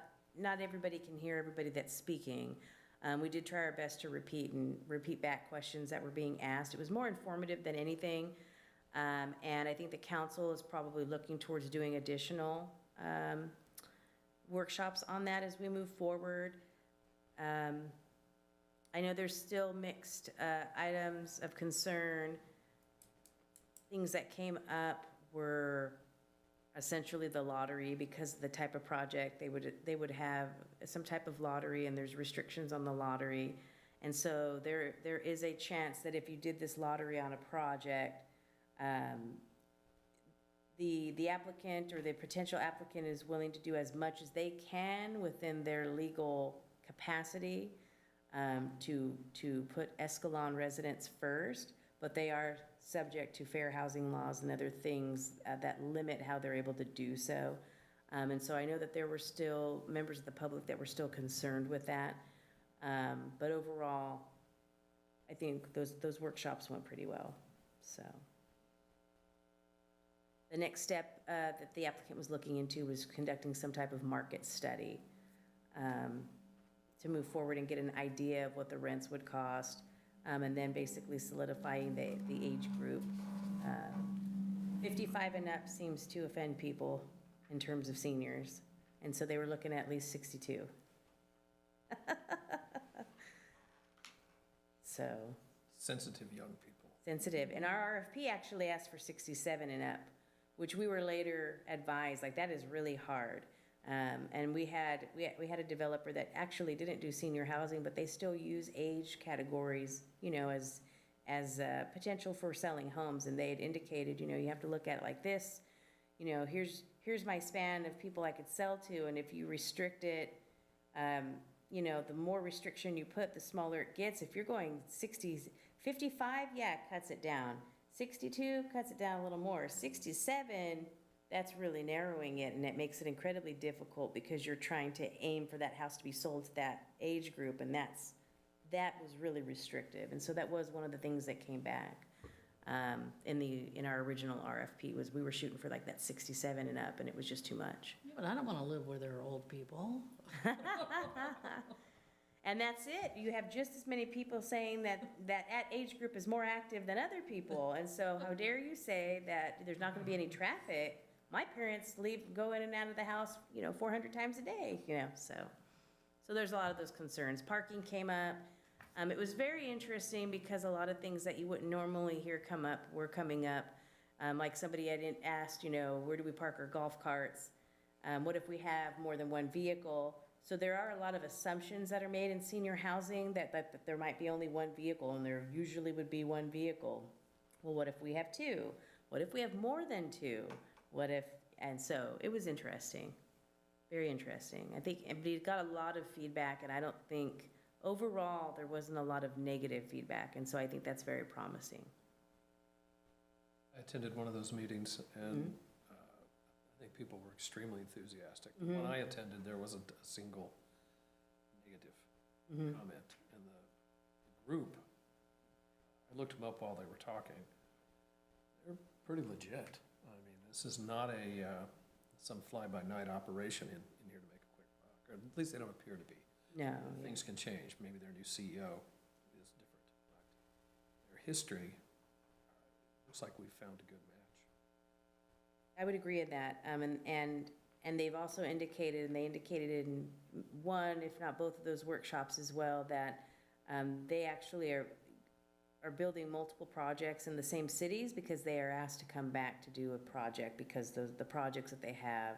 everybody can hear everybody that's speaking. We did try our best to repeat back questions that were being asked. It was more informative than anything. And I think the council is probably looking towards doing additional workshops on that as we move forward. I know there's still mixed items of concern. Things that came up were essentially the lottery, because of the type of project they would have some type of lottery, and there's restrictions on the lottery. And so there is a chance that if you did this lottery on a project, the applicant or the potential applicant is willing to do as much as they can within their legal capacity. to put Escalon residents first, but they are subject to fair housing laws and other things that limit how they're able to do so. And so I know that there were still members of the public that were still concerned with that. But overall, I think those workshops went pretty well, so. The next step that the applicant was looking into was conducting some type of market study to move forward and get an idea of what the rents would cost, and then basically solidifying the age group. 55 and up seems to offend people in terms of seniors, and so they were looking at least 62. So. Sensitive young people. Sensitive, and our RFP actually asked for 67 and up, which we were later advised, like, that is really hard. And we had a developer that actually didn't do senior housing, but they still use age categories, you know, as potential for selling homes. And they had indicated, you know, you have to look at it like this, you know, here's my span of people I could sell to, and if you restrict it, you know, the more restriction you put, the smaller it gets. If you're going 55, yeah, it cuts it down. 62 cuts it down a little more. 67, that's really narrowing it, and it makes it incredibly difficult because you're trying to aim for that house to be sold to that age group, and that was really restrictive. And so that was one of the things that came back in our original RFP, was we were shooting for like that 67 and up, and it was just too much. Yeah, but I don't want to live where there are old people. And that's it. You have just as many people saying that age group is more active than other people. And so how dare you say that there's not going to be any traffic? My parents go in and out of the house, you know, 400 times a day, you know, so there's a lot of those concerns. Parking came up. It was very interesting because a lot of things that you wouldn't normally hear come up were coming up. Like somebody had asked, you know, where do we park our golf carts? What if we have more than one vehicle? So there are a lot of assumptions that are made in senior housing that there might be only one vehicle, and there usually would be one vehicle. Well, what if we have two? What if we have more than two? What if, and so it was interesting, very interesting. I think we got a lot of feedback, and I don't think overall there wasn't a lot of negative feedback, and so I think that's very promising. I attended one of those meetings, and I think people were extremely enthusiastic. When I attended, there wasn't a single negative comment. And the group, I looked them up while they were talking. They're pretty legit. I mean, this is not some fly-by-night operation in here to make a quick buck, or at least they don't appear to be. No. Things can change. Maybe their new CEO is different. But their history looks like we've found a good match. I would agree with that. And they've also indicated, and they indicated in one, if not both of those workshops as well, that they actually are building multiple projects in the same cities because they are asked to come back to do a project because the projects that they have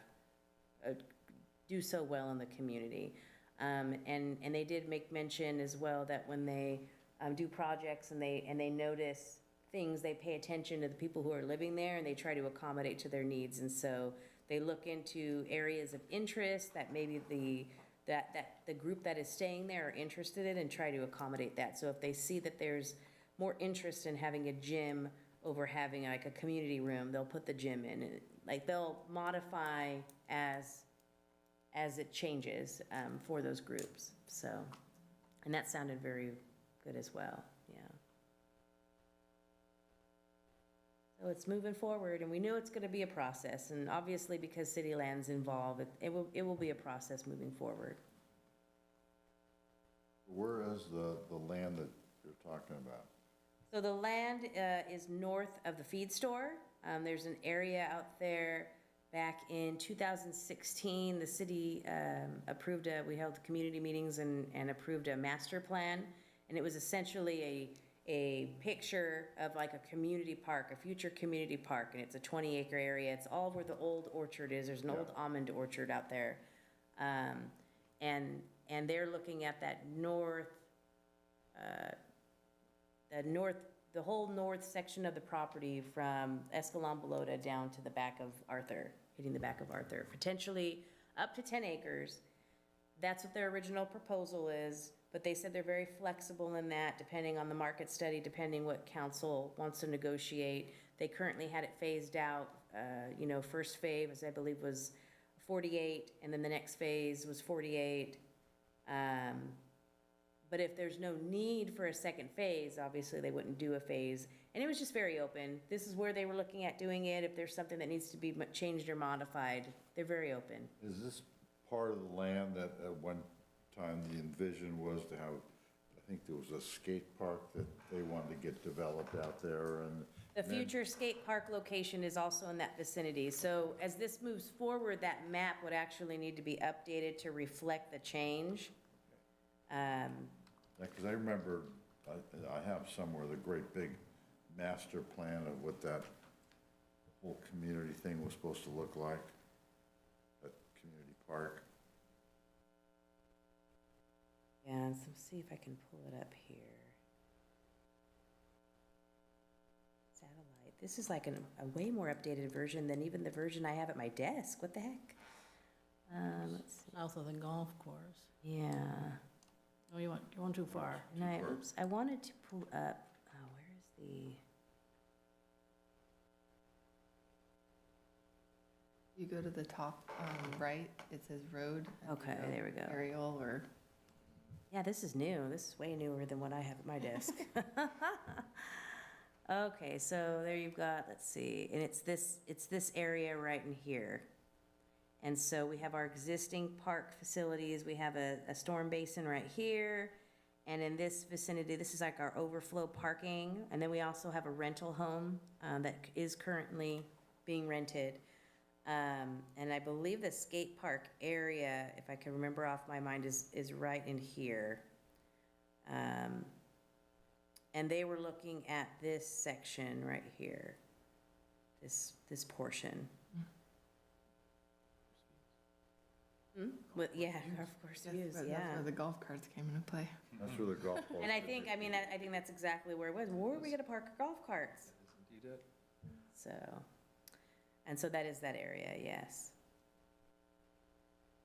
do so well in the community. And they did make mention as well that when they do projects and they notice things, they pay attention to the people who are living there, and they try to accommodate to their needs. And so they look into areas of interest that maybe the group that is staying there are interested in, and try to accommodate that. So if they see that there's more interest in having a gym over having like a community room, they'll put the gym in. And like they'll modify as it changes for those groups. So, and that sounded very good as well. Yeah. So it's moving forward, and we knew it's going to be a process, and obviously because city land's involved, it will be a process moving forward. Where is the land that you're talking about? So the land is north of the feed store. There's an area out there. Back in 2016, the city approved we held community meetings and approved a master plan, and it was essentially a picture of like a community park, a future community park, and it's a 20-acre area. It's all where the old orchard is. There's an old almond orchard out there, and they're looking at that the whole north section of the property from Escalon Belota down to the back of Arthur, hitting the back of Arthur, potentially up to 10 acres. That's what their original proposal is. But they said they're very flexible in that, depending on the market study, depending what council wants to negotiate. They currently had it phased out, first phase, I believe, was 48, and then the next phase was 48. But if there's no need for a second phase, obviously they wouldn't do a phase. And it was just very open. This is where they were looking at doing it. If there's something that needs to be changed or modified, they're very open. Is this part of the land that at one time the envision was to have, I think there was a skate park that they wanted to get developed out there and. The future skate park location is also in that vicinity. So as this moves forward, that map would actually need to be updated to reflect the change. Because I remember, I have somewhere the great big master plan of what that whole community thing was supposed to look like, that community park. Yeah, so see if I can pull it up here. Satellite. This is like a way more updated version than even the version I have at my desk. What the heck? Let's see. South of the golf course. Yeah. Oh, you went too far. And oops, I wanted to pull up, where is the, You go to the top right, it says road. and Okay, you go there we go. Aerial or, yeah, this is new. This is way newer than what I have at my desk. Okay, so there you've got, let's see, and it's this area right in here. And so we have our existing park facilities, we have a storm basin right here, and in this vicinity, this is like our overflow parking, and then we also have a rental home that is currently being rented. And I believe the skate park area, if I can remember off my mind, is right in here. And they were looking at this section right here, this portion. Well, yeah, of course it is, that's yeah. where the golf carts came into play. That's where the golf ball. And I think that's exactly where it was. Where are we gonna park our golf carts? That is indeed it. So, and so that is that area, yes.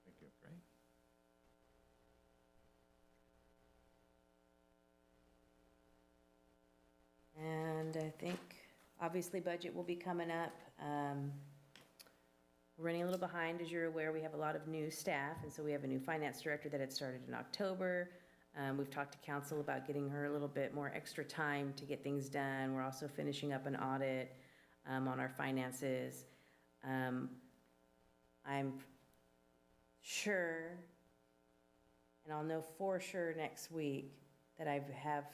Thank you. Great. And I think, obviously, budget will be coming up. We're running a little behind, as you're aware. We have a lot of new staff, and so we have a new finance director that had started in October. We've talked to council about getting her a little bit more extra time to get things done. We're also finishing up an audit on our finances. I'm sure, and I'll know for sure next week, that I have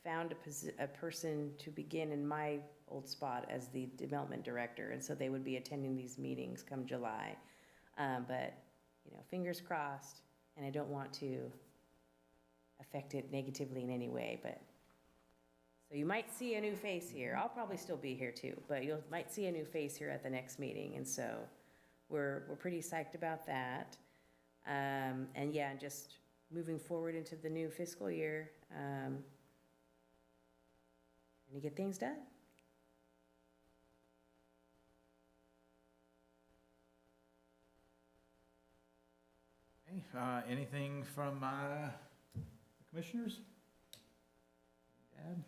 found a person to begin in my old spot as the development director, and so they would be attending these meetings come July. But, fingers crossed, and I don't want to affect it negatively in any way, but, so you might see a new face here. I'll probably still be here too, but you might see a new face here at the next meeting, and so we're pretty psyched about that. And yeah, just moving forward into the new fiscal year, to get things done. Okay, anything from the commissioners? Add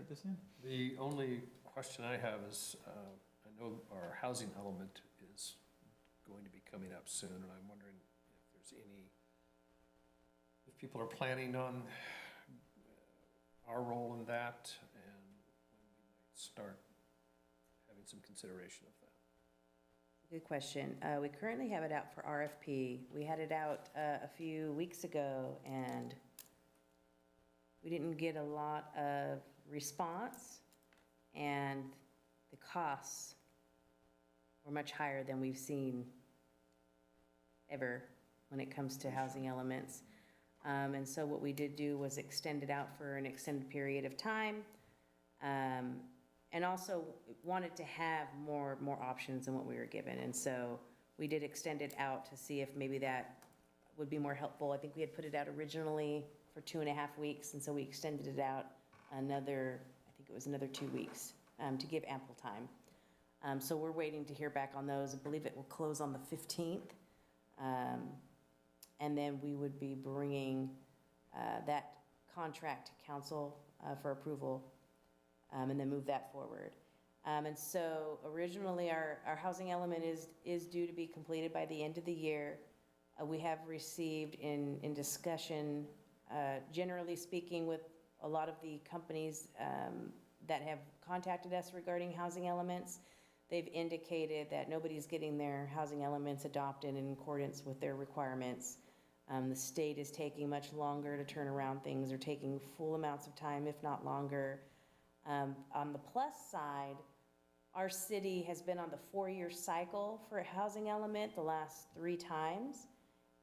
this in? The only question I have is, I know our housing element is going to be coming up soon, and I'm wondering if there's if people are planning on our role in that, and when we might start having some consideration of that. Good question. We currently have it out for RFP. We had it out a few weeks ago, and we didn't get a lot of response, and the costs were much higher than we've seen ever when it comes to housing elements. And so what we did do was extend it out for an extended period of time, and also wanted to have more options than what we were given. And so we did extend it out to see if maybe that would be more helpful. I think we had put it out originally for 2.5 weeks, and so we extended it out another, I think it was another 2 weeks, to give ample time. So we're waiting to hear back on those. I believe it will close on the 15th. And then we would be bringing that contract to council for approval, and then move that forward. And so originally, our housing element is due to be completed by the end of the year. We have received in discussion, generally speaking, with a lot of the companies that have contacted us regarding housing elements, they've indicated that nobody's getting their housing elements adopted in accordance with their requirements. The state is taking much longer to turn around things, or taking full amounts of time, if not longer. On the plus side, our city has been on the 4-year cycle for a housing element the last 3 times.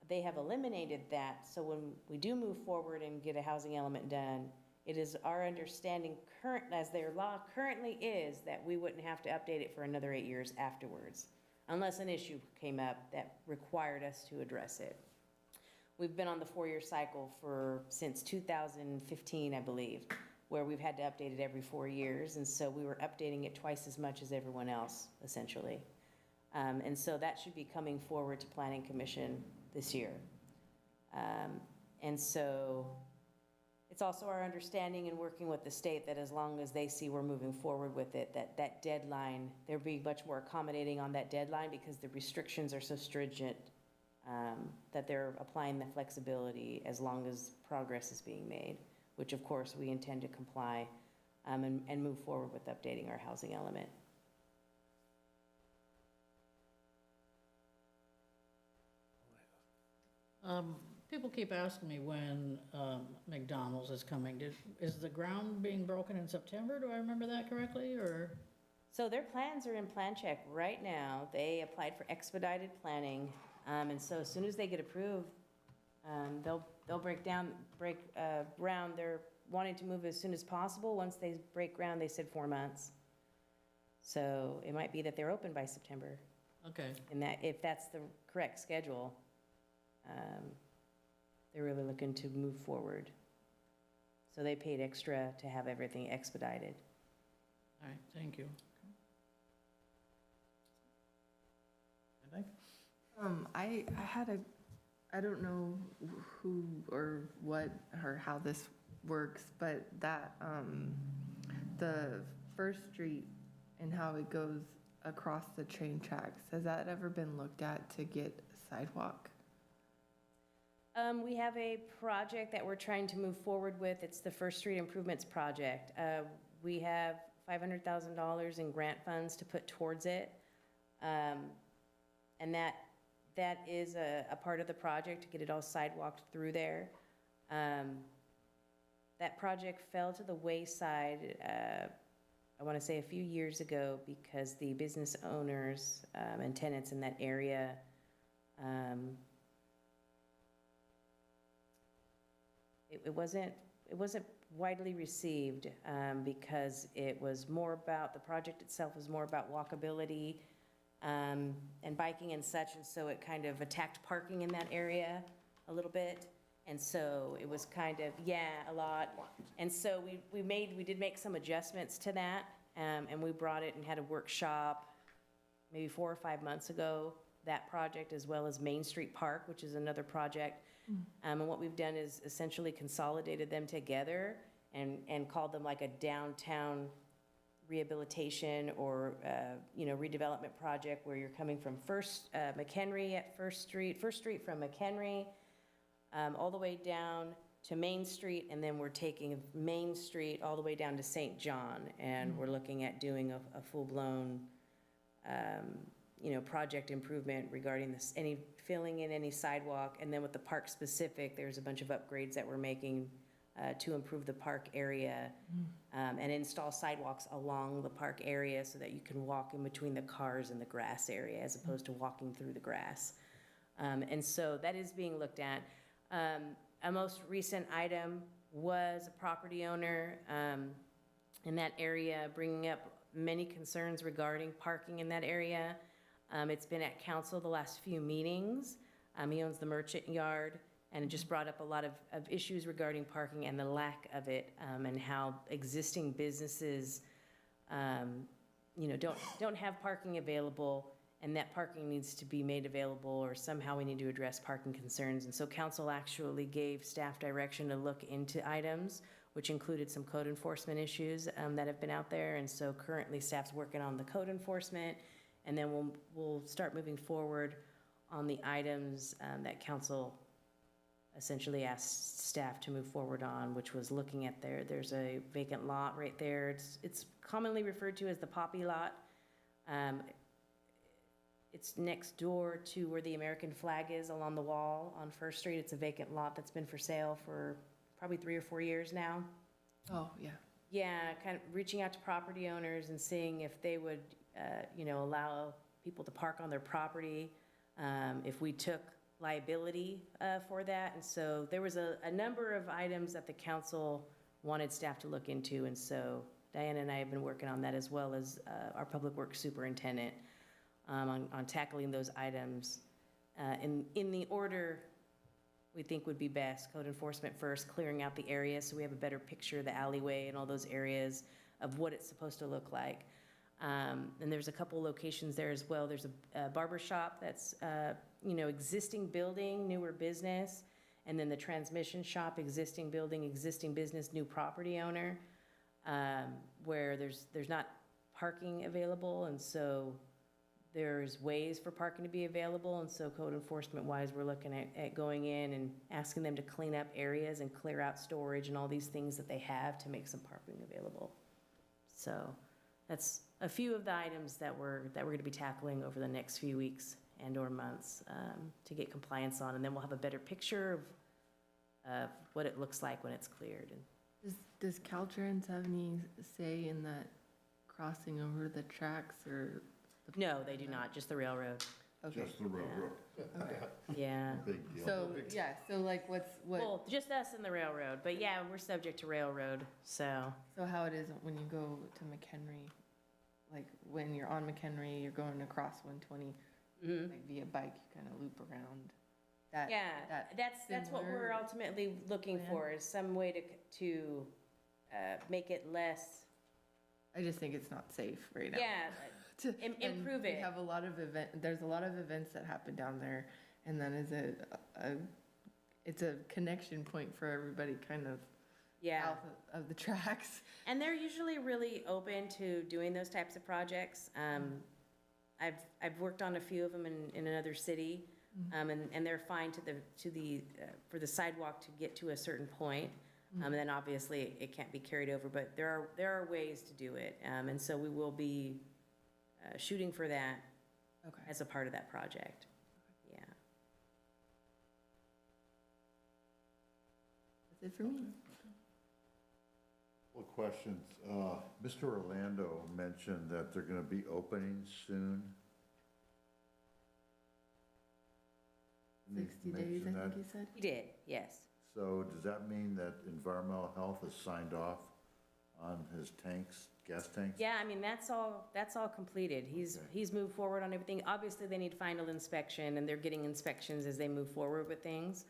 They have eliminated that, so when we do move forward and get a housing element done, it is our understanding, current as their law currently is, that we wouldn't have to update it for another 8 years afterwards, unless an issue came up that required us to address it. We've been on the 4-year cycle since 2015, I believe, where we've had to update it every 4 years, and so we were updating it twice as much as everyone else, essentially. And so that should be coming forward to Planning Commission this year. And so it's also our understanding in working with the state that as long as they see we're moving forward with it, that deadline, they're being much more accommodating on that deadline, because the restrictions are so stringent that they're applying the flexibility as long as progress is being made, which of course we intend to comply and move forward with updating our housing element. People keep asking me when McDonald's is coming. Is the ground being broken in September? Do I remember that correctly, or? So their plans are in plan check right now. They applied for expedited planning, and so as soon as they get approved, they'll break ground. They're wanting to move as soon as possible. Once they break ground, they said 4 months. So it might be that they're open by September. Okay. And that, if that's the correct schedule, they're really looking to move forward. So they paid extra to have everything expedited. All right, thank you. I I don't know who or what or how this works, but that, the First Street and how it goes across the train tracks, has that ever been looked at to get a sidewalk? We have a project that we're trying to move forward with. It's the First Street Improvements Project. We have $500,000 in grant funds to put towards it. And that is a part of the project to get it all sidewalked through there. That project fell to the wayside, I want to say a few years ago, because the business owners and tenants in that area it wasn't widely received because it was more about, the project itself was more about walkability and biking and such, and so it kind of attacked parking in that area a little bit. And so it was kind of, a lot. And so we did make some adjustments to that, and we brought it and had a workshop maybe 4 or 5 months ago, that project, as well as Main Street Park, which is another project. And what we've done is essentially consolidated them together and called them like a downtown rehabilitation or redevelopment project, where you're coming from McHenry at First Street from McHenry, all the way down to Main Street, and then we're taking Main Street all the way down to St. John, and we're looking at doing a full-blown project improvement regarding this, filling in any sidewalk. And then with the park specific, there's a bunch of upgrades that we're making to improve the park area and install sidewalks along the park area so that you can walk in between the cars and the grass area, as opposed to walking through the grass. And so that is being looked at. A most recent item was a property owner in that area bringing up many concerns regarding parking in that area. It's been at council the last few meetings. He owns the Merchant Yard, and it just brought up a lot of issues regarding parking and the lack of it, and how existing businesses, don't have parking available, and that parking needs to be made available, or somehow we need to address parking concerns. And so council actually gave staff direction to look into items, which included some code enforcement issues that have been out there. And so currently staff's working on the code enforcement, and then we'll start moving forward on the items that council essentially asked staff to move forward on, which was looking at there's a vacant lot right there. It's commonly referred to as the Poppy Lot. It's next door to where the American flag is along the wall on First Street. It's a vacant lot that's been for sale for probably 3 or 4 years now. Oh, yeah. Yeah, kind of reaching out to property owners and seeing if they would, allow people to park on their property, if we took liability for that. And so there was a number of items that the council wanted staff to look into. And so Diana and I have been working on that, as well as our public works superintendent, on tackling those items in the order we think would be best. Code enforcement first, clearing out the area so we have a better picture of the alleyway and all those areas of what it's supposed to look like. And there's a couple locations there as well. There's a barber shop that's, existing building, newer business, and then the transmission shop, existing building, existing business, new property owner, where there's not parking available, and so there's ways for parking to be available. And so code enforcement wise, we're looking at going in and asking them to clean up areas and clear out storage and all these things that they have to make some parking available. So that's a few of the items that we're going to be tackling over the next few weeks and or months to get compliance on, and then we'll have a better picture of what it looks like when it's cleared. And Does Caltrans have any say in that crossing over the tracks, or? no, they do not, just the railroad. Okay. Just the railroad. Okay. Yeah. Big deal. So, yeah, so like what? Well, just us and the railroad, but yeah, we're subject to railroad, so. So how it is when you go to McHenry, like when you're on McHenry, you're going across 120, like via bike, you kind of loop around. That, Yeah, that's what we're similar ultimately looking plan? for, is some way to make it less, I just think it's not safe right now. yeah, And improve we it. have a lot of there's a lot of events that happen down there, and then it's a connection point for everybody kind of yeah. south of the tracks. And they're usually really open to doing those types of projects. I've worked on a few of them in another city, and they're fine for the sidewalk to get to a certain point. And then obviously it can't be carried over, but there are ways to do it. And so we will be shooting for that Okay. as a part of that project. Yeah. That's it for me. Well, questions. Mr. Orlando mentioned that they're gonna be opening soon. Didn't he 60 days, I mention think that? you said. He did, yes. So does that mean that environmental health has signed off on his tanks, gas tanks? Yeah, I mean, that's all completed. He's moved forward on everything. Obviously, they need final inspection, and they're getting inspections as they move forward with things.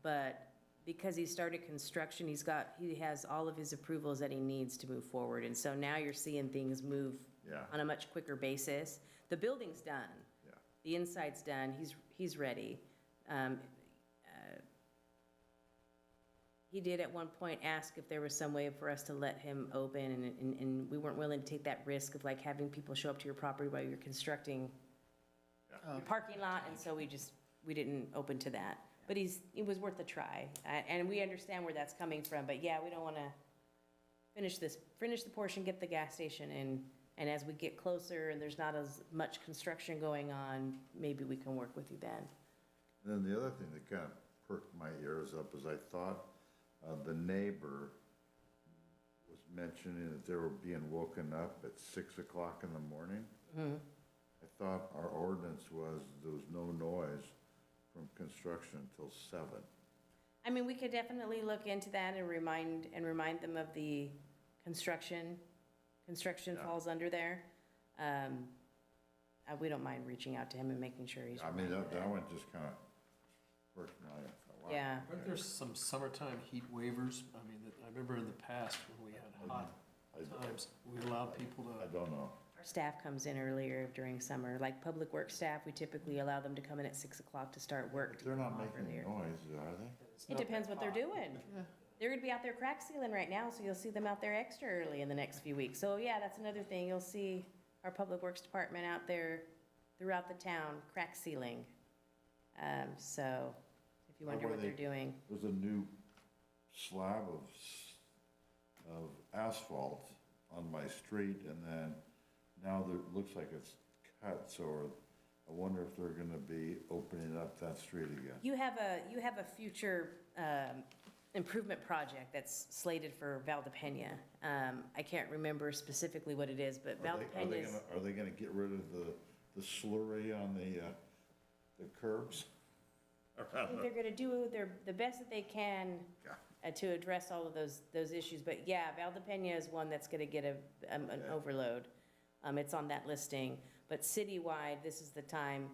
But because he started construction, he has all of his approvals that he needs to move forward. And so now you're seeing things move Yeah. on a much quicker basis. The building's done. Yeah. The inside's done. He's ready. He did at one point ask if there was some way for us to let him open, and we weren't willing to take that risk of like having people show up to your property while you're constructing your parking lot, and so we didn't open to that. But it was worth a try, and we understand where that's coming from, but yeah, we don't want to finish the portion, get the gas station, and as we get closer and there's not as much construction going on, maybe we can work with you then. And then the other thing that kind of perked my ears up is I thought the neighbor was mentioning that they were being woken up at 6 o'clock in the morning. I thought our ordinance was there was no noise from construction until 7. I mean, we could definitely look into that and remind them of the construction. Construction Yeah. falls under there. We don't mind reaching out to him and making sure he's. I mean, reminded. that one just kind of perked my, I thought, wow. Yeah. Aren't there some summertime heat waivers? I mean, I remember in the past when we had hot I times, we allowed people I to don't know. Our staff comes in earlier during summer, like Public Works staff, we typically allow them to come in at 6 o'clock to start work. to They're get not them off making earlier. noise, are they? It depends what they're doing. They're gonna be out there crack sealing right now, so you'll see them out there extra early in the next few weeks. So yeah, that's another thing, you'll see our Public Works Department out there throughout the town, crack sealing. So, if you wonder were what they're they- doing. There's a new slab of asphalt on my street, and then now there, it looks like it's cut, so I wonder if they're gonna be opening up that street again. You have a future improvement project that's slated for Valdepena. I can't remember specifically what it is, but Valdepena's, Are they gonna get rid of the slurry on the curbs? I think they're gonna do the best that they can to address all of those issues. But yeah, Valdepena is one that's gonna get an overload. It's on that listing. But citywide, this is the time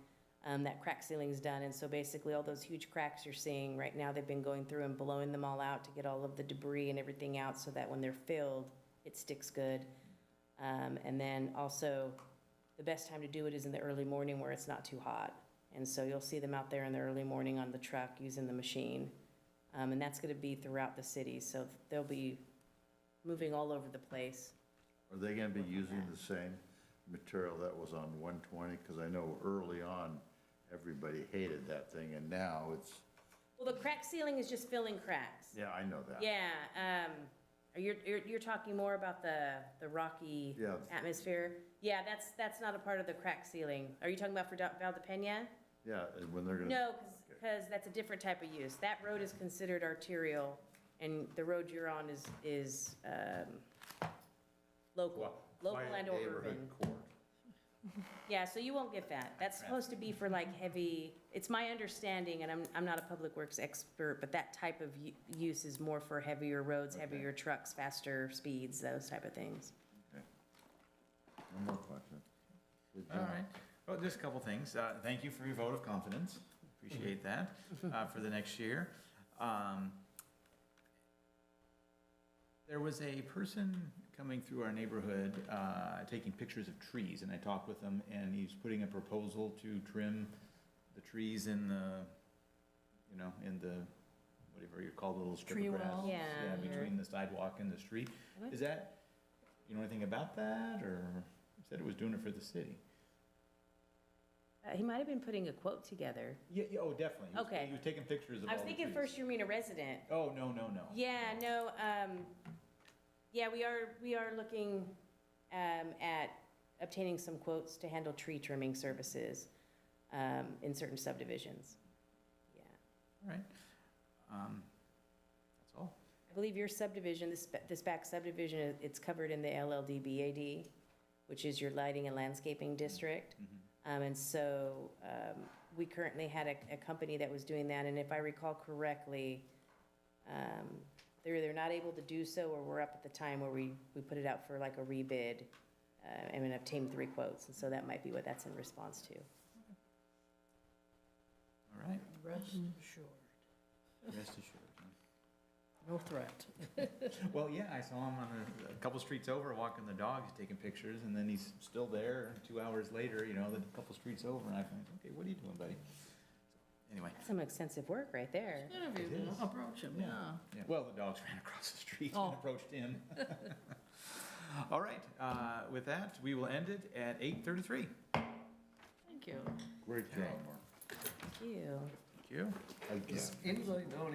that crack sealing's done. And so basically all those huge cracks you're seeing right now, they've been going through and blowing them all out to get all of the debris and everything out so that when they're filled, it sticks good. And then also, the best time to do it is in the early morning where it's not too hot. And so you'll see them out there in the early morning on the truck using the machine. And that's gonna be throughout the city, so they'll be moving all over the place. Are they gonna be using the same material that was on 120? Because I know early on, everybody hated that thing, and now it's, Well, the crack sealing is just filling cracks. yeah, I know that. Yeah, you're talking more about the rocky Yeah. atmosphere? Yeah, that's not a part of the crack sealing. Are you talking about for Valdepena? Yeah, and when they're gonna. No, because that's a different type of use. That road is considered arterial, and the road you're on is local and or urban. Yeah, so you won't get that. That's supposed to be for like heavy, it's my understanding, and I'm not a public works expert, but that type of use is more for heavier roads, heavier trucks, faster speeds, those type of things. One more question. Good All job. right. Well, just a couple things. Thank you for your vote of confidence. Appreciate that for the next year. There was a person coming through our neighborhood taking pictures of trees, and I talked with him, and he's putting a proposal to trim the trees in the, in the, whatever you call the little strip Tree of grass. wall. Yeah. Between the sidewalk and the street. What? Is that, you know anything about that, or he said it was doing it for the city? He might have been putting a quote together. Yeah, oh, definitely. Okay. He was taking pictures of I all was the thinking trees. first you mean a resident. Oh, no. Yeah, no, yeah, we are looking at obtaining some quotes to handle tree trimming services in certain subdivisions. Yeah. All right. That's all. I believe your subdivision, this back subdivision, it's covered in the LLDBAD, which is your lighting and landscaping district. And so we currently had a company that was doing that, and if I recall correctly, they're either not able to do so, or we're up at the time where we put it out for like a rebid and obtained 3 quotes, and so that might be what that's in response to. All right. Rest assured, Rest assured. no threat. Well, yeah, I saw him on a couple streets over, walking the dog, he's taking pictures, and then he's still there 2 hours later, a couple streets over, and I think, okay, what are you doing, buddy? So, anyway. Some extensive work right there. Good of you It to is. approach him, yeah. Yeah, well, the dogs ran across the street and Oh. approached him. All right, with that, we will end it at 8:33. Thank you. Great job, Mark. Thank you. Thank you. Again. Does anybody know anyone